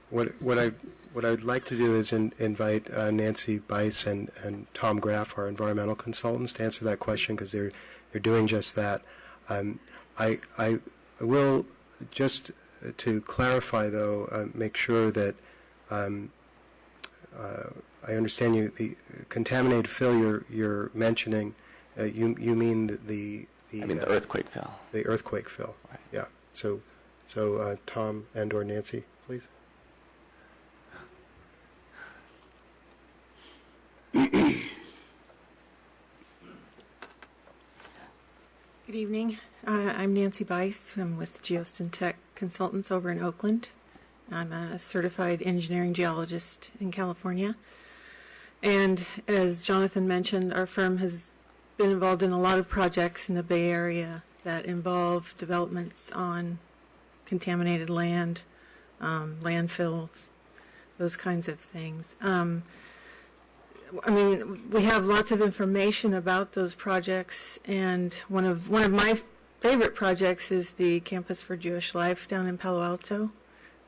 Speaker 8: What I'd like to do is invite Nancy Bice and Tom Graff, our environmental consultants, to answer that question, because they're doing just that. I will, just to clarify though, make sure that I understand you. The contaminated fill you're mentioning, you mean the
Speaker 6: earthquake fill.
Speaker 8: The earthquake fill.
Speaker 6: Right.
Speaker 8: Yeah. So Tom and/or Nancy, please.
Speaker 11: Good evening. I'm Nancy Bice. I'm with Geosyntec Consultants over in Oakland. I'm a certified engineering geologist in California. And as Jonathan mentioned, our firm has been involved in a lot of projects in the Bay Area that involve developments on contaminated land, landfills, those kinds of things. We have lots of information about those projects, and one of my favorite projects is the Campus for Jewish Life down in Palo Alto.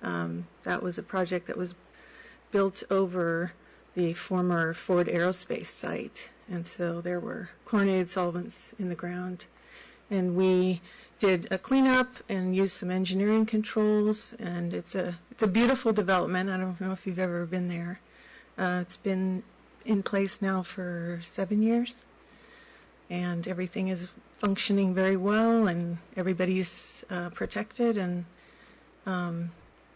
Speaker 11: That was a project that was built over the former Ford Aerospace site, and so there were chlorinated solvents in the ground, and we did a cleanup and used some engineering controls, and it's a beautiful development. I don't know if you've ever been there. It's been in place now for 7 years, and everything is functioning very well, and everybody's protected, and a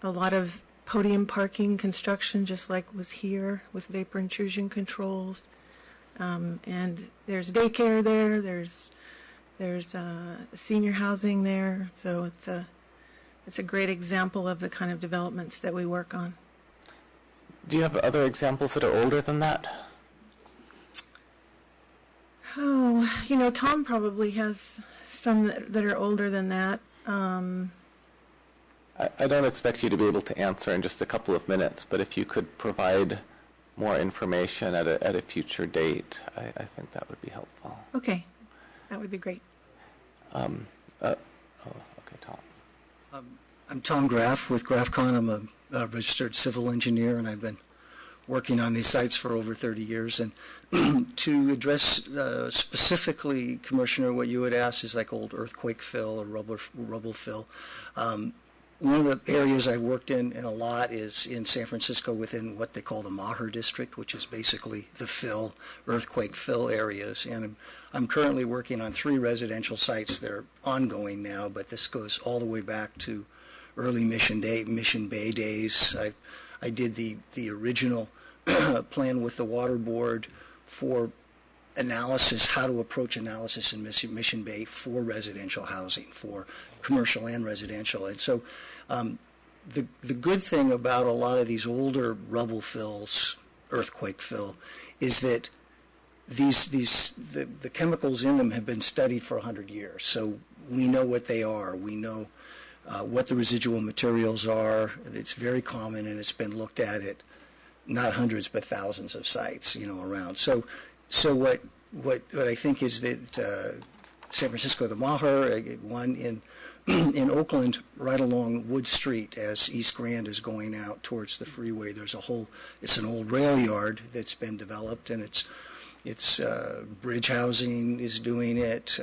Speaker 11: lot of podium parking construction, just like was here, with vapor intrusion controls. And there's daycare there. There's senior housing there. So it's a great example of the kind of developments that we work on.
Speaker 6: Do you have other examples that are older than that?
Speaker 11: Oh, Tom probably has some that are older than that.
Speaker 6: I don't expect you to be able to answer in just a couple of minutes, but if you could provide more information at a future date, I think that would be helpful.
Speaker 11: Okay, that would be great.
Speaker 6: Okay, Tom.
Speaker 12: I'm Tom Graff with GraphCon. I'm a registered civil engineer, and I've been working on these sites for over 30 years. And to address specifically, Commissioner, what you would ask is like old earthquake fill or rubble fill. One of the areas I've worked in a lot is in San Francisco within what they call the Maher district, which is basically the earthquake fill areas. And I'm currently working on 3 residential sites that are ongoing now, but this goes all the way back to early Mission Bay days. I did the original plan with the Water Board for analysis, how to approach analysis in Mission Bay for residential housing, for commercial and residential. And so the good thing about a lot of these older rubble fills, earthquake fill, is that the chemicals in them have been studied for 100 years. So we know what they are. We know what the residual materials are. It's very common, and it's been looked at not hundreds but thousands of sites, around. So what I think is that San Francisco, the Maher, one in Oakland, right along Wood Street as East Grand is going out towards the freeway, it's an old rail yard that's been developed, and it's bridge housing is doing it.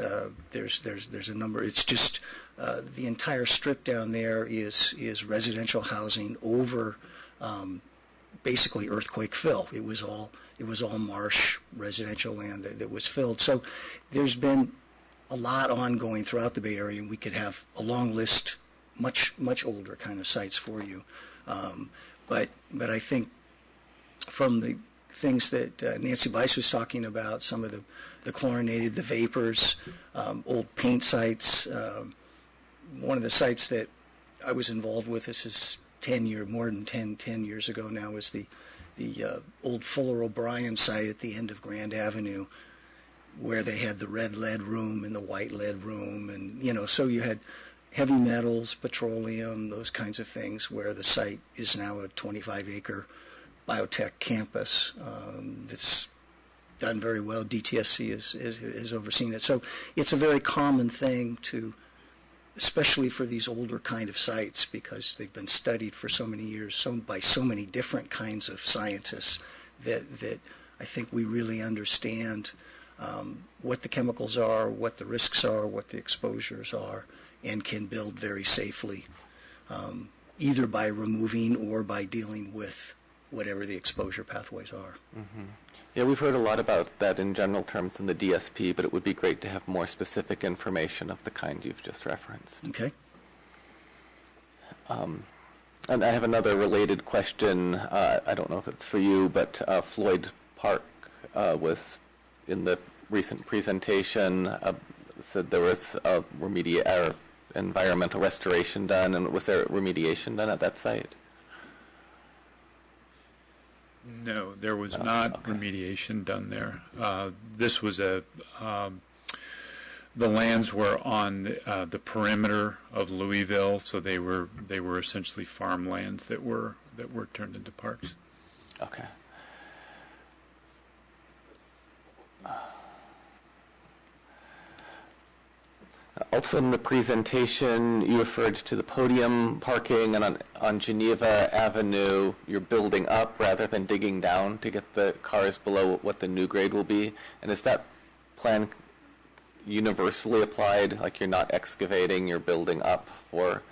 Speaker 12: There's a number. It's just the entire strip down there is residential housing over basically earthquake fill. It was all marsh residential land that was filled. So there's been a lot ongoing throughout the Bay Area, and we could have a long list, much older kind of sites for you. But I think from the things that Nancy Bice was talking about, some of the chlorinated, the vapors, old paint sites. One of the sites that I was involved with, this is more than 10 years ago now, was the old Fuller O'Brien site at the end of Grand Avenue, where they had the red lead room and the white lead room, and so you had heavy metals, petroleum, those kinds of things, where the site is now a 25-acre biotech campus that's done very well. DTSC has overseen it. So it's a very common thing especially for these older kind of sites, because they've been studied for so many years by so many different kinds of scientists, that I think we really understand what the chemicals are, what the risks are, what the exposures are, and can build very safely, either by removing or by dealing with whatever the exposure pathways are.
Speaker 6: Mm-hmm. Yeah, we've heard a lot about that in general terms in the DSP, but it would be great to have more specific information of the kind you've just referenced.
Speaker 12: Okay.
Speaker 6: And I have another related question. I don't know if it's for you, but Floyd Park was in the recent presentation said there was environmental restoration done, and was there remediation done at that site?
Speaker 9: No, there was not remediation done there. This was the lands were on the perimeter of Louisville, so they were essentially farmlands that were turned into parks.
Speaker 6: Okay. Also in the presentation, you referred to the podium parking, and on Geneva Avenue, you're building up rather than digging down to get the cars below what the new grade will be. And is that plan universally applied, like you're not excavating, you're building up for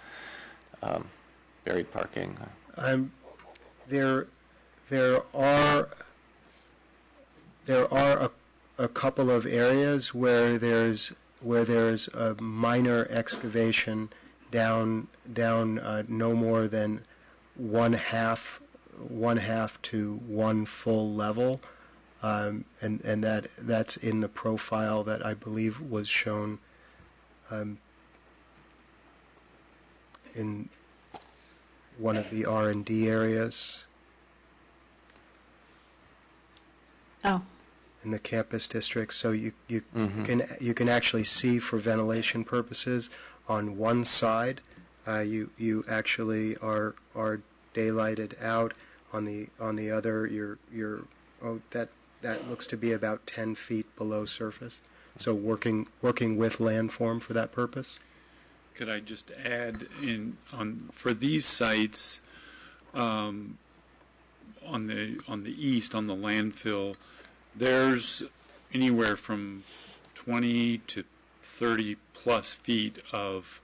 Speaker 6: buried parking?
Speaker 8: There are a couple of areas where there's a minor excavation down no more than one half to one full level, and that's in the profile that I believe was shown in one of the R&D areas
Speaker 2: Oh,
Speaker 8: in the campus district. So you can actually see, for ventilation purposes, on one side you actually are daylighted out. On the other, that looks to be about 10 feet below surface. So working with landform for that purpose.
Speaker 9: Could I just add for these sites on the east, on the landfill, there's anywhere from 20 to 30 plus feet of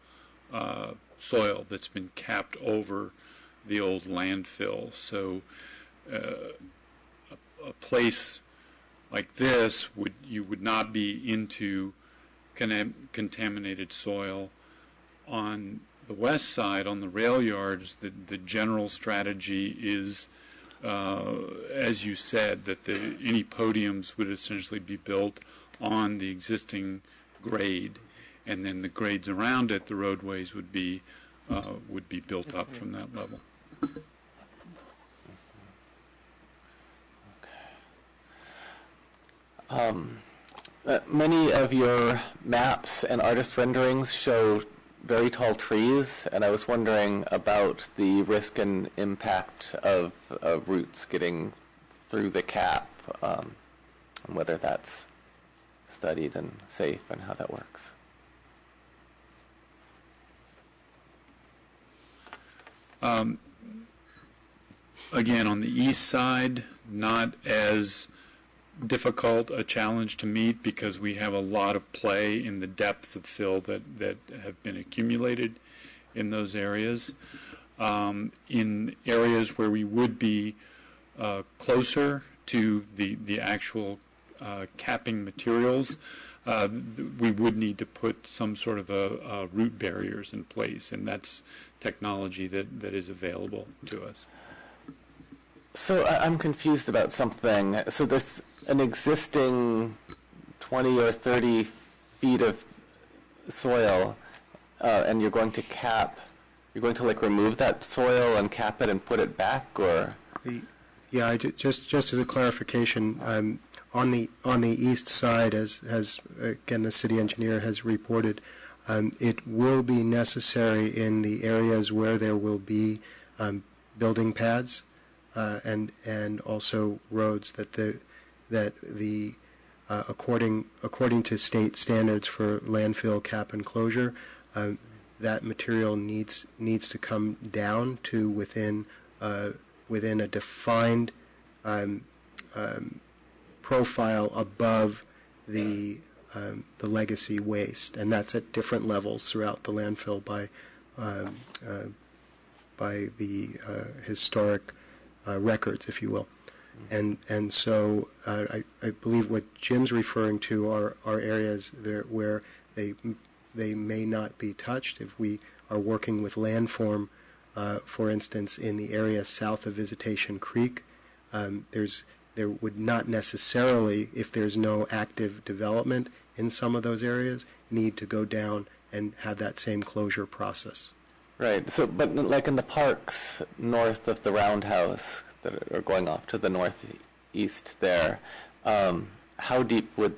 Speaker 9: soil that's been capped over the old landfill. So a place like this you would not be into contaminated soil. On the west side, on the rail yards, the general strategy is, as you said, that any podiums would essentially be built on the existing grade, and then the grades around it, the roadways, would be built up from that level.
Speaker 6: Many of your maps and artist renderings show very tall trees, and I was wondering about the risk and impact of roots getting through the cap, and whether that's studied and safe and how that works.
Speaker 9: Again, on the east side, not as difficult a challenge to meet because we have a lot of play in the depths of fill that have been accumulated in those areas. In areas where we would be closer to the actual capping materials, we would need to put some sort of a root barriers in place, and that's technology that is available to us.
Speaker 6: So I'm confused about something. So there's an existing 20 or 30 feet of soil, and you're going to like remove that soil and cap it and put it back, or?
Speaker 8: Just as a clarification, on the east side, as again the city engineer has reported, it will be necessary in the areas where there will be building pads and also roads that according to state standards for landfill cap and closure, that material needs to come down to within a defined profile above the legacy waste, and that's at different levels throughout the landfill by the historic records, if you will. And so I believe what Jim's referring to are areas there where they may not be touched. If we are working with landform, for instance, in the area south of Visitation Creek, there would not necessarily, if there's no active development in some of those areas, need to go down and have that same closure process.
Speaker 6: Right. So, but like in the parks north of the roundhouse that are going off to the northeast there, how deep would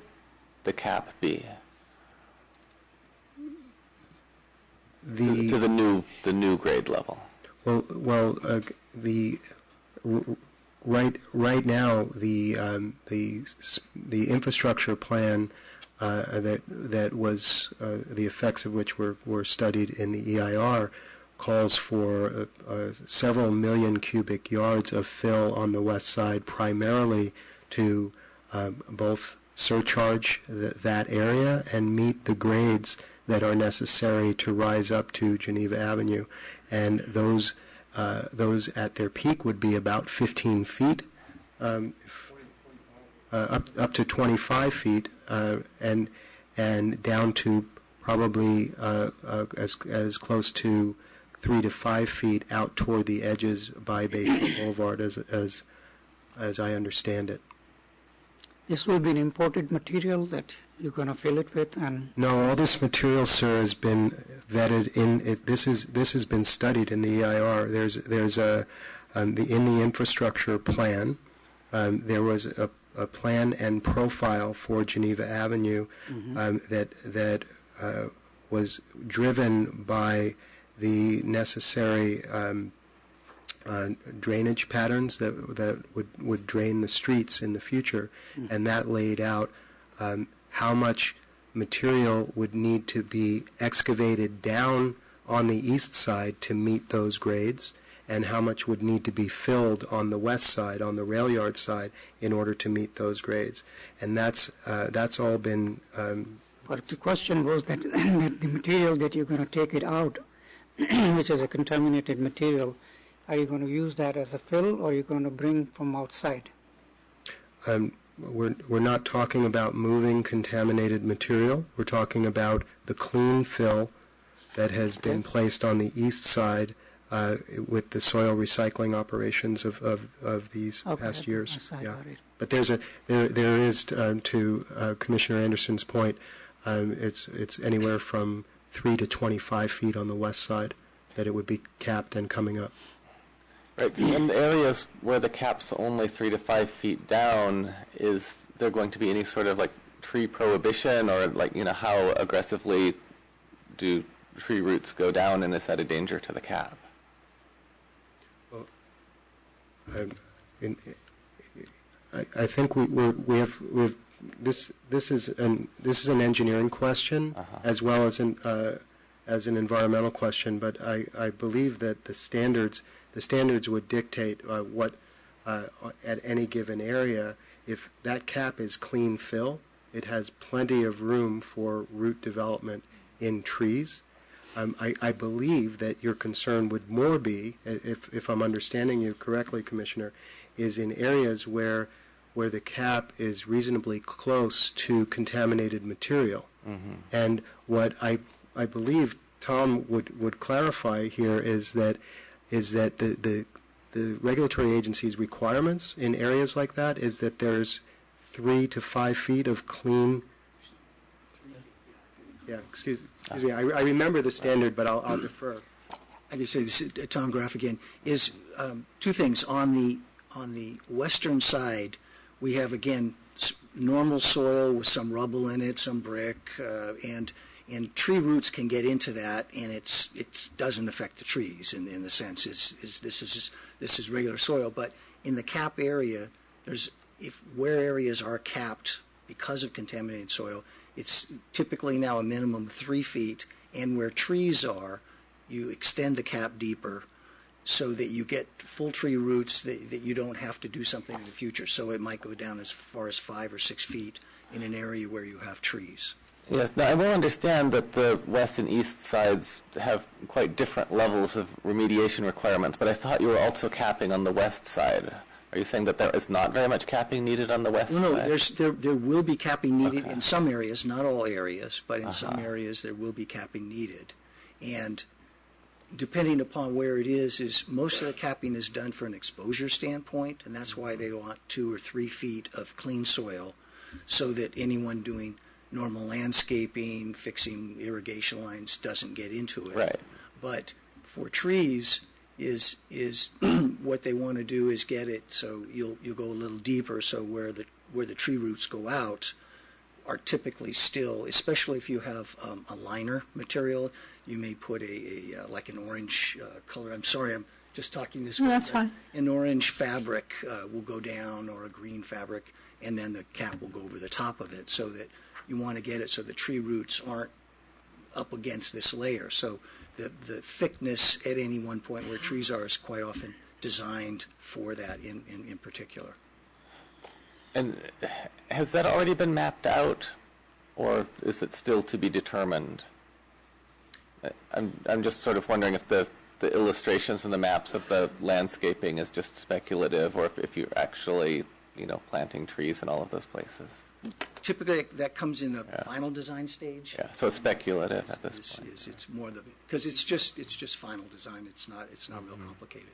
Speaker 6: the cap be? To the new grade level.
Speaker 8: Well, right now the infrastructure plan that was the effects of which were studied in the EIR calls for several million cubic yards of fill on the west side, primarily to both surcharge that area and meet the grades that are necessary to rise up to Geneva Avenue. And those at their peak would be about 15 feet, up to 25 feet, and down to probably as close to 3 to 5 feet out toward the edges by Bayshore Boulevard, as I understand it.
Speaker 10: This will be an imported material that you're going to fill it with, and
Speaker 8: No, all this material, sir, has been vetted in. This has been studied in the EIR. There's in the infrastructure plan. There was a plan and profile for Geneva Avenue that was driven by the necessary drainage patterns that would drain the streets in the future, and that laid out how much material would need to be excavated down on the east side to meet those grades, and how much would need to be filled on the west side, on the rail yard side, in order to meet those grades. And that's all been.
Speaker 10: but the question was that the material that you're going to take it out, which is a contaminated material, are you going to use that as a fill, or are you going to bring from outside?
Speaker 8: We're not talking about moving contaminated material. We're talking about the clean fill that has been placed on the east side with the soil recycling operations of these past years.
Speaker 10: I got it.
Speaker 8: But there is to Commissioner Anderson's point, it's anywhere from 3 to 25 feet on the west side that it would be capped and coming up.
Speaker 6: Right. So in the areas where the cap's only 3 to 5 feet down, is there going to be any sort of like tree prohibition, or like, you know, how aggressively do tree roots go down, and is that a danger to the cap?
Speaker 8: Well, I think we have this is an engineering question as well as an environmental question, but I believe that the standards would dictate what at any given area. If that cap is clean fill, it has plenty of room for root development in trees. I believe that your concern would more be, if I'm understanding you correctly, Commissioner, is in areas where the cap is reasonably close to contaminated material. And what I believe Tom would clarify here is that the regulatory agency's requirements in areas like that is that there's 3 to 5 feet of clean. Yeah, excuse me. I remember the standard, but I'll defer.
Speaker 12: I can say this, Tom Graff again, is two things. On the western side, we have, again, normal soil with some rubble in it, some brick, and tree roots can get into that, and it doesn't affect the trees in the sense this is regular soil. But in the cap area, where areas are capped because of contaminated soil, it's typically now a minimum of 3 feet, and where trees are, you extend the cap deeper so that you get full tree roots that you don't have to do something in the future. So it might go down as far as 5 or 6 feet in an area where you have trees.
Speaker 6: Yes. Now, I will understand that the west and east sides have quite different levels of remediation requirements, but I thought you were also capping on the west side. Are you saying that there is not very much capping needed on the west side?
Speaker 12: No, there will be capping needed in some areas, not all areas, but in some areas there will be capping needed. And depending upon where it is most of the capping is done for an exposure standpoint, and that's why they want 2 or 3 feet of clean soil so that anyone doing normal landscaping, fixing irrigation lines doesn't get into it.
Speaker 6: Right.
Speaker 12: But for trees, is what they want to do is get it so you'll go a little deeper, so where the tree roots go out are typically still, especially if you have a liner material, you may put like an orange color. I'm sorry, I'm just talking this way.
Speaker 2: No, that's fine.
Speaker 12: An orange fabric will go down, or a green fabric, and then the cap will go over the top of it, so that you want to get it so the tree roots aren't up against this layer. So the thickness at any one point where trees are is quite often designed for that in particular.
Speaker 6: And has that already been mapped out, or is it still to be determined? I'm just sort of wondering if the illustrations and the maps of the landscaping is just speculative, or if you're actually, planting trees in all of those places.
Speaker 12: Typically, that comes in the final design stage.
Speaker 6: Yeah, so it's speculative at this point.
Speaker 12: It's more because it's just final design. It's not real complicated.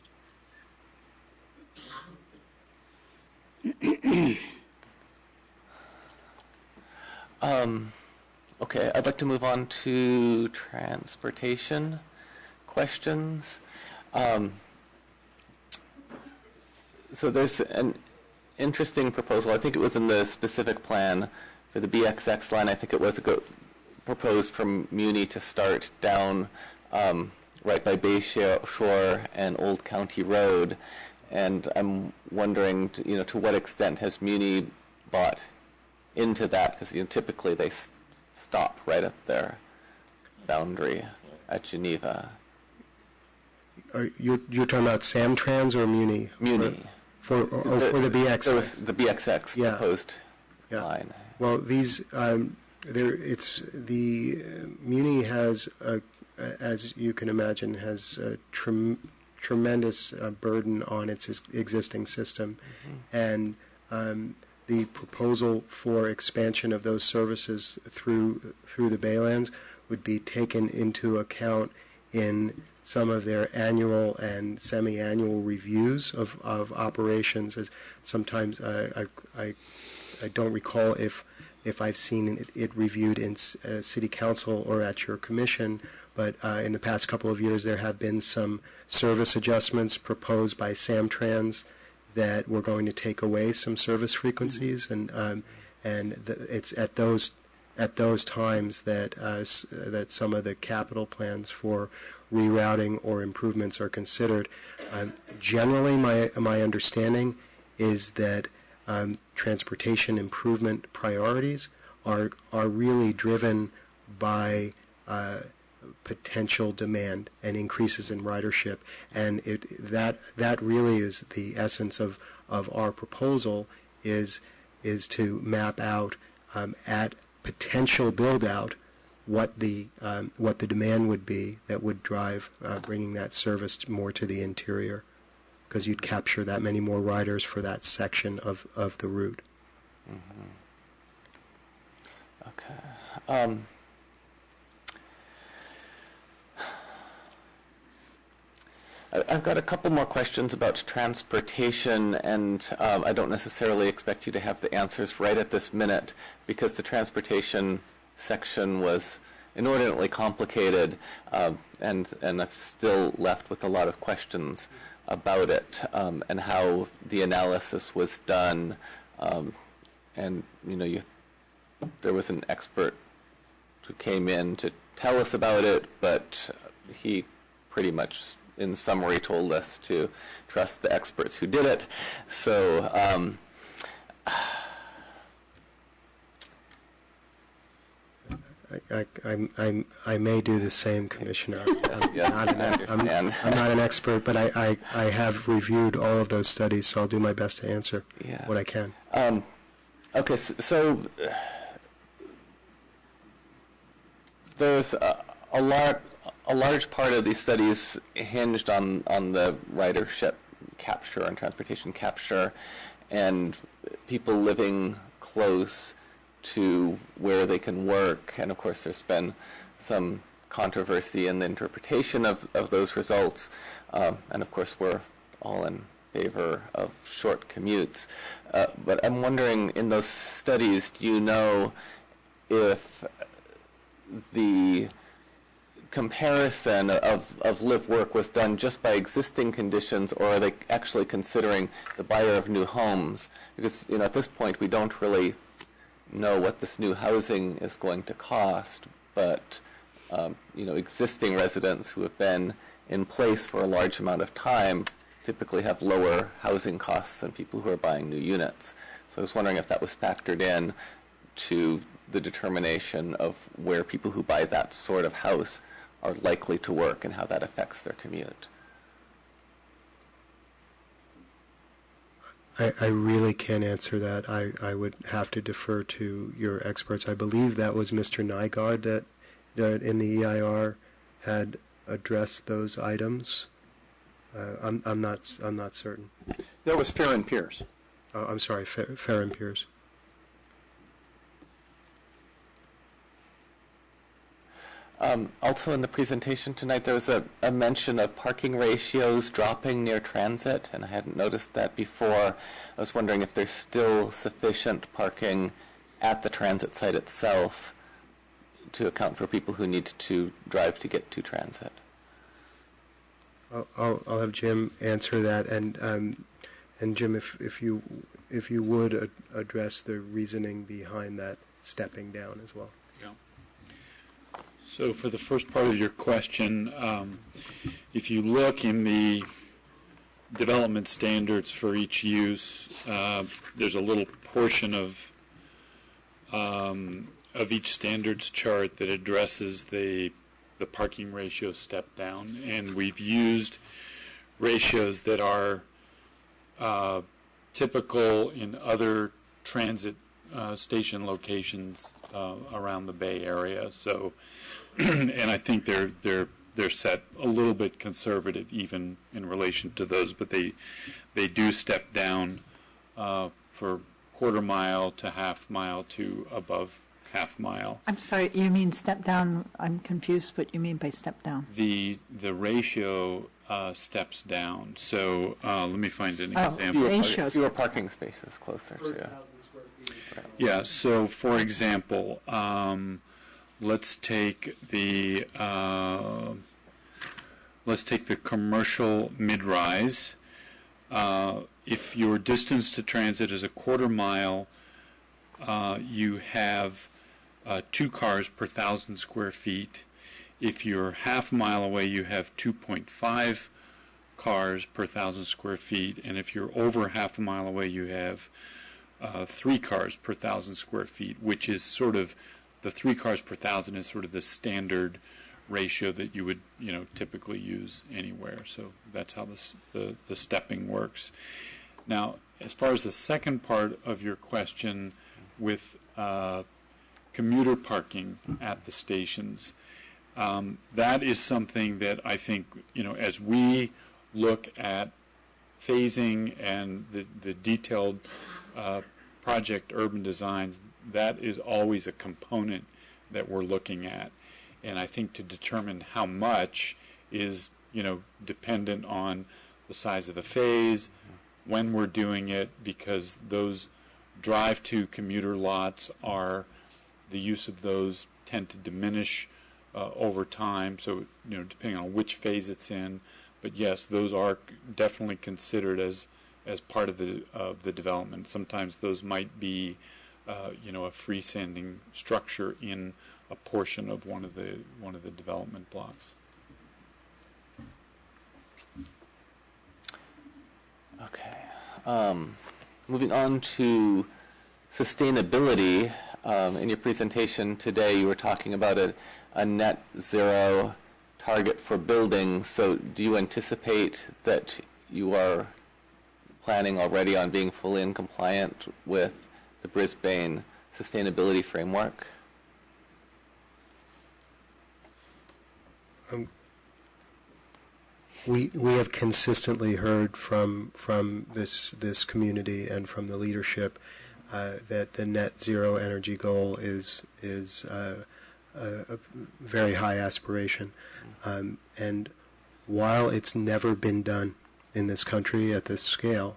Speaker 6: Okay, I'd like to move on to transportation questions. So there's an interesting proposal. I think it was in the specific plan for the BXX line. I think it was proposed from Muni to start down right by Bay Shore and Old County Road. And I'm wondering, to what extent has Muni bought into that? Because typically they stop right at their boundary at Geneva.
Speaker 8: You're talking about Samtrans or Muni?
Speaker 6: Muni.
Speaker 8: For the BXX.
Speaker 6: There was the BXX proposed line.
Speaker 8: Well, these Muni has, as you can imagine, has a tremendous burden on its existing system, and the proposal for expansion of those services through the Baylands would be taken into account in some of their annual and semi-annual reviews of operations. As sometimes I don't recall if I've seen it reviewed in City Council or at your commission, but in the past couple of years there have been some service adjustments proposed by Samtrans that we're going to take away some service frequencies, it's at those times that some of the capital plans for rerouting or improvements are considered. Generally, my understanding is that transportation improvement priorities are really driven by potential demand and increases in ridership, and that really is the essence of our proposal is to map out at potential build out what the demand would be that would drive bringing that service more to the interior, because you'd capture that many more riders for that section of the route.
Speaker 6: Mm-hmm. Okay. I've got a couple more questions about transportation, and I don't necessarily expect you to have the answers right at this minute, because the transportation section was inordinately complicated, and I'm still left with a lot of questions about it, and how the analysis was done. And there was an expert who came in to tell us about it, but he pretty much, in summary, told us to trust the experts who did it. So
Speaker 8: I may do the same, Commissioner.
Speaker 6: Yes,
Speaker 8: I'm not an expert, but I have reviewed all of those studies, so I'll do my best to answer what I can.
Speaker 6: Okay, so there's a large part of these studies hinged on the ridership capture and transportation capture, and people living close to where they can work. And of course there's been some controversy in the interpretation of those results, and of course we're all in favor of short commutes. But I'm wondering, in those studies, do you know if the comparison of live-work was done just by existing conditions, or are they actually considering the buyer of new homes? Because at this point we don't really know what this new housing is going to cost, but existing residents who have been in place for a large amount of time typically have lower housing costs than people who are buying new units. So I was wondering if that was factored in to the determination of where people who buy that sort of house are likely to work and how that affects their commute.
Speaker 8: I really can't answer that. I would have to defer to your experts. I believe that was Mr. Nygaard that in the EIR had addressed those items. I'm not certain.
Speaker 13: That was Fair and Pierce.
Speaker 8: Oh, I'm sorry, Fair and Pierce.
Speaker 6: Also in the presentation tonight, there was a mention of parking ratios dropping near transit, and I hadn't noticed that before. I was wondering if there's still sufficient parking at the transit site itself to account for people who need to drive to get to transit.
Speaker 8: I'll have Jim answer that, and Jim, if you would address the reasoning behind that stepping down as well.
Speaker 9: So for the first part of your question, if you look in the development standards for each use, there's a little portion of each standards chart that addresses the parking ratio step down, and we've used ratios that are typical in other transit station locations around the Bay Area. So, and I think they're set a little bit conservative even in relation to those, but they do step down for quarter mile to half mile to above half mile.
Speaker 2: I'm sorry, you mean step down? I'm confused what you mean by step down.
Speaker 9: The ratio steps down. So let me find an example.
Speaker 6: Fewer parking spaces closer to.
Speaker 9: Yeah. So for example, let's take the commercial mid-rise. If your distance to transit is a quarter mile, you have 2 cars per 1,000 square feet. If you're half a mile away, you have 2.5 cars per 1,000 square feet, and if you're over half a mile away, you have 3 cars per 1,000 square feet, which is sort of the 3 cars per 1,000 is sort of the standard ratio that you would typically use anywhere. So that's how the stepping works. Now, as far as the second part of your question with commuter parking at the stations, that is something that I think, as we look at phasing and the detailed project urban designs, that is always a component that we're looking at. And I think to determine how much is, dependent on the size of the phase, when we're doing it, because those drive-to commuter lots the use of those tend to diminish over time. So, depending on which phase it's in. But yes, those are definitely considered as part of the development. Sometimes those might be, a freestanding structure in a portion of one of the development blocks.
Speaker 6: Okay. Moving on to sustainability. In your presentation today, you were talking about a net zero target for buildings. So do you anticipate that you are planning already on being fully in compliant with the Brisbane sustainability framework?
Speaker 8: We have consistently heard from this community and from the leadership that the net zero energy goal is a very high aspiration, and while it's never been done in this country at this scale,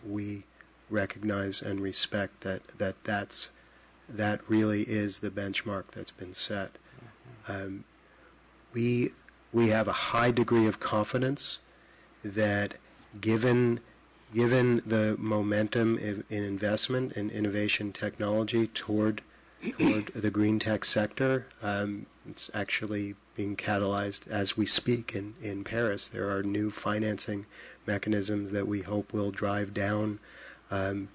Speaker 8: we recognize and respect that really is the benchmark that's been set. We have a high degree of confidence that given the momentum in investment in innovation technology toward the green tech sector, it's actually being catalyzed as we speak in Paris. There are new financing mechanisms that we hope will drive down some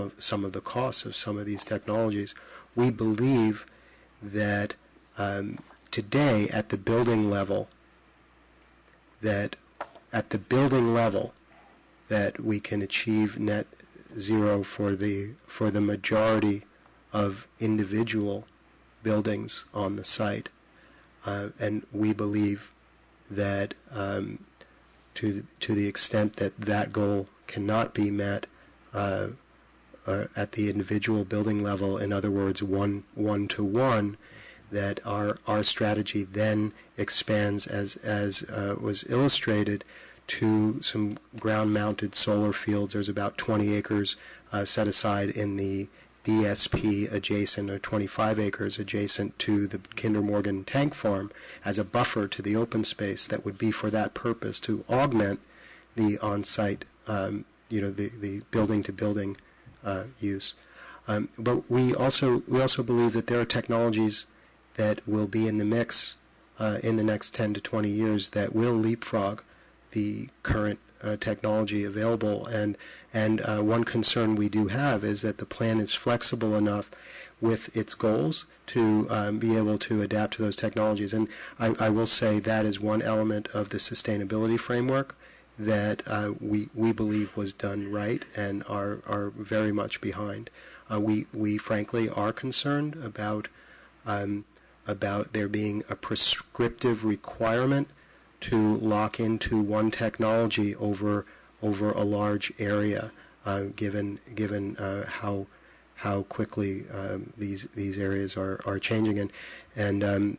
Speaker 8: of the costs of some of these technologies. We believe that today at the building level, that we can achieve net zero for the majority of individual buildings on the site. And we believe that to the extent that that goal cannot be met at the individual building level, in other words, one to one, that our strategy then expands, as was illustrated, to some ground-mounted solar fields. There's about 20 acres set aside in the DSP adjacent, or 25 acres adjacent to the Kinder Morgan tank farm, as a buffer to the open space that would be for that purpose, to augment the on-site, the building-to-building use. But we also believe that there are technologies that will be in the mix in the next 10 to 20 years that will leapfrog the current technology available. And one concern we do have is that the plan is flexible enough with its goals to be able to adapt to those technologies. And I will say that is one element of the sustainability framework that we believe was done right and are very much behind. We frankly are concerned about there being a prescriptive requirement to lock into one technology over a large area, given how quickly these areas are changing. And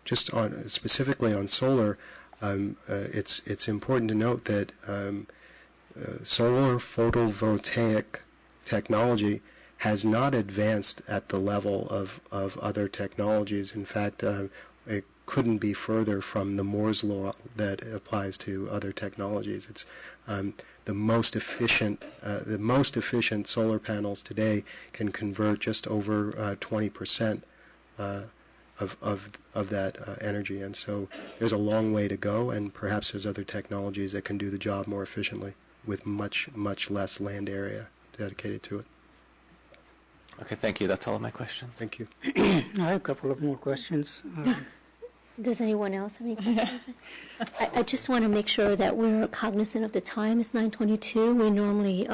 Speaker 8: just specifically on solar, it's important to note that solar photovoltaic technology has not advanced at the level of other technologies. In fact, it couldn't be further from the Moore's law that applies to other technologies. It's the most efficient solar panels today can convert just over 20% of that energy, and so there's a long way to go, and perhaps there's other technologies that can do the job more efficiently with much less land area dedicated to it.
Speaker 6: Okay, thank you. That's all of my questions.
Speaker 8: Thank you.
Speaker 10: I have a couple of more questions.
Speaker 5: Does anyone else have any questions? I just want to make sure that we're cognizant of the time. It's 9:22. We normally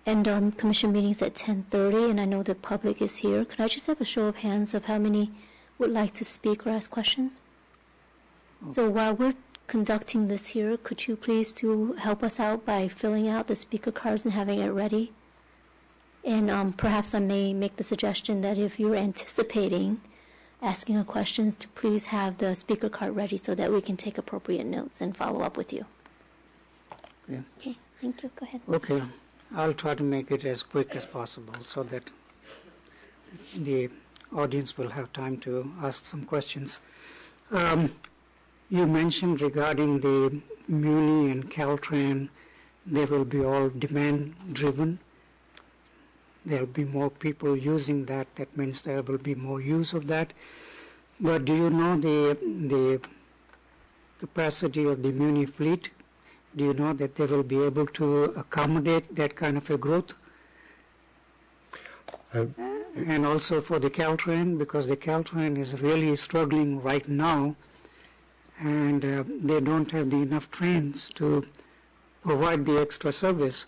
Speaker 5: end our commission meetings at 10:30, and I know the public is here. Could I just have a show of hands of how many would like to speak or ask questions? So while we're conducting this here, could you please help us out by filling out the speaker cards and having it ready? And perhaps I may make the suggestion that if you're anticipating asking a question, to please have the speaker card ready so that we can take appropriate notes and follow up with you.
Speaker 10: Yeah.
Speaker 5: Okay, thank you. Go ahead.
Speaker 10: Okay, I'll try to make it as quick as possible so that the audience will have time to ask some questions. You mentioned regarding the Muni and Caltrans, they will be all demand-driven. There will be more people using that. That means there will be more use of that. But do you know the capacity of the Muni fleet? Do you know that they will be able to accommodate that kind of a growth? And also for the Caltrans, because the Caltrans is really struggling right now, and they don't have enough trains to provide the extra service.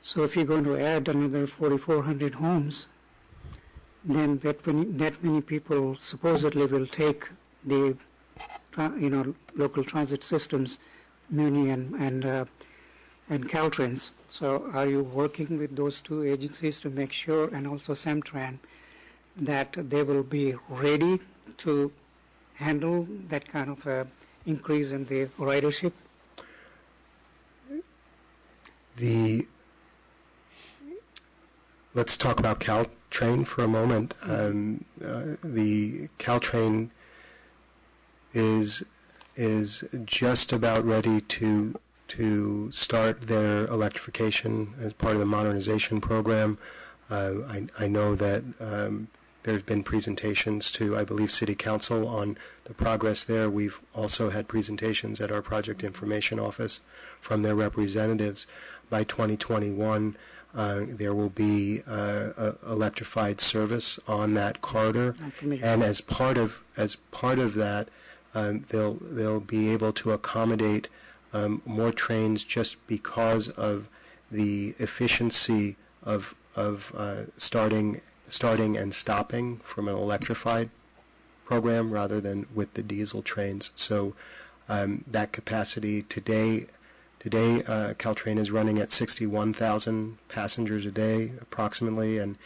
Speaker 10: So if you're going to add another 4,400 homes, then that many people supposedly will take the local transit systems, Muni and Caltrans. So are you working with those two agencies to make sure, and also Semtran, that they will be ready to handle that kind of increase in the ridership?
Speaker 8: Let's talk about Caltrain for a moment. The Caltrain is just about ready to start their electrification as part of the modernization program. I know that there have been presentations to, I believe, City Council on the progress there. We've also had presentations at our project information office from their representatives. By 2021, there will be electrified service on that corridor, and as part of that, they'll be able to accommodate more trains just because of the efficiency of starting and stopping from an electrified program rather than with the diesel trains. So that capacity today, Caltrain is running at 61,000 passengers a day approximately, and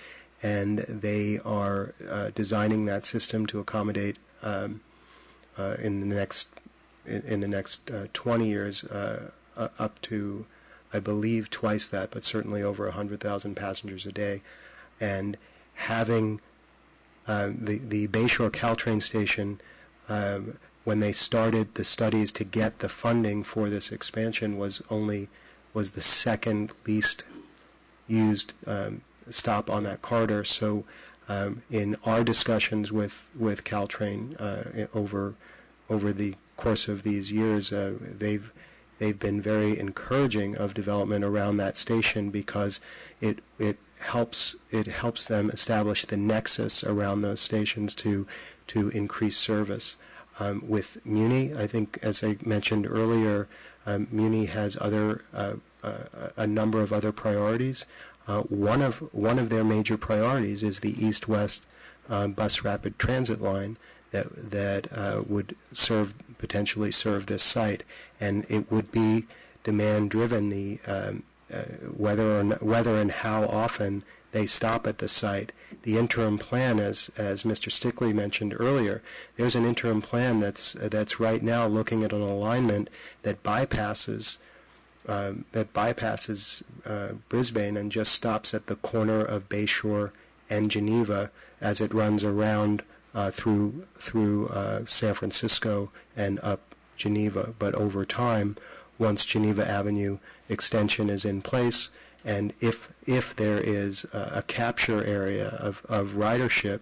Speaker 8: they are designing that system to accommodate in the next 20 years up to, I believe, twice that, but certainly over 100,000 passengers a day. And having the Bayshore Caltrain station, when they started the studies to get the funding for this expansion, was the second least used stop on that corridor. So in our discussions with Caltrain over the course of these years, they've been very encouraging of development around that station because it helps them establish the nexus around those stations to increase service. With Muni, I think, as I mentioned earlier, Muni has a number of other priorities. One of their major priorities is the east-west bus rapid transit line that would potentially serve this site, and it would be demand-driven. The whether and how often they stop at the site. The interim plan, as Mr. Stickley mentioned earlier, there's an interim plan that's right now looking at an alignment that bypasses Brisbane and just stops at the corner of Bayshore and Geneva as it runs around through San Francisco and up Geneva. But over time, once Geneva Avenue extension is in place, and if there is a capture area of ridership,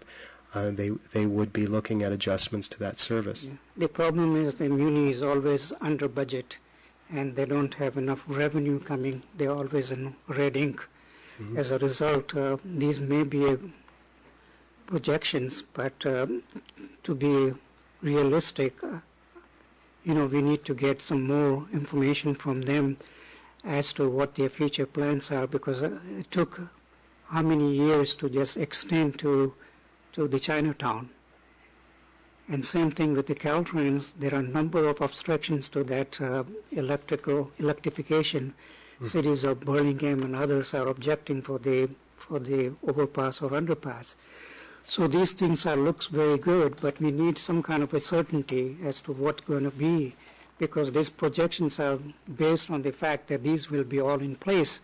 Speaker 8: they would be looking at adjustments to that service.
Speaker 10: Yeah. The problem is the Muni is always under budget, and they don't have enough revenue coming. They're always in red ink. Mm-hmm. As a result, these may be projections, but to be realistic, we need to get some more information from them as to what their future plans are, because it took how many years to just extend to the Chinatown. And same thing with the Caltrains. There are a number of obstructions to that electrification. Mm-hmm. Cities of Burlingame and others are objecting for the overpass or underpass. So these things looks very good, but we need some kind of a certainty as to what's going to be, because these projections are based on the fact that these will be all in place,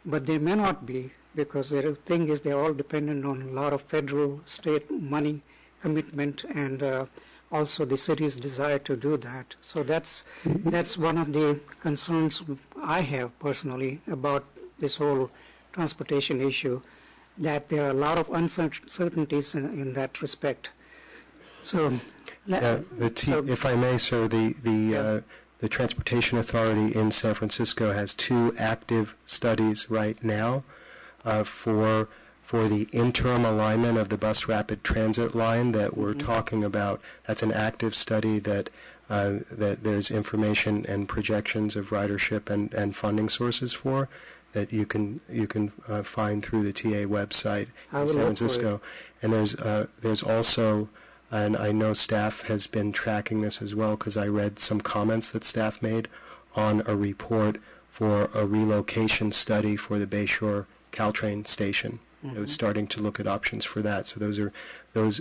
Speaker 10: but they may not be, because the thing is they're all dependent on a lot of federal, state money commitment, and also the city's desire to do that. So that's one of the concerns I have personally about this whole transportation issue, that there are a lot of uncertainties in that respect. So,
Speaker 8: if I may, sir, the Transportation Authority in San Francisco has 2 active studies right now for the interim alignment of the bus rapid transit line that we're talking about. That's an active study that there's information and projections of ridership and funding sources for, that you can find through the TA website in San Francisco. And there's also, and I know staff has been tracking this as well, because I read some comments that staff made on a report for a relocation study for the Bayshore Caltrain station. Mm-hmm. It was starting to look at options for that. So those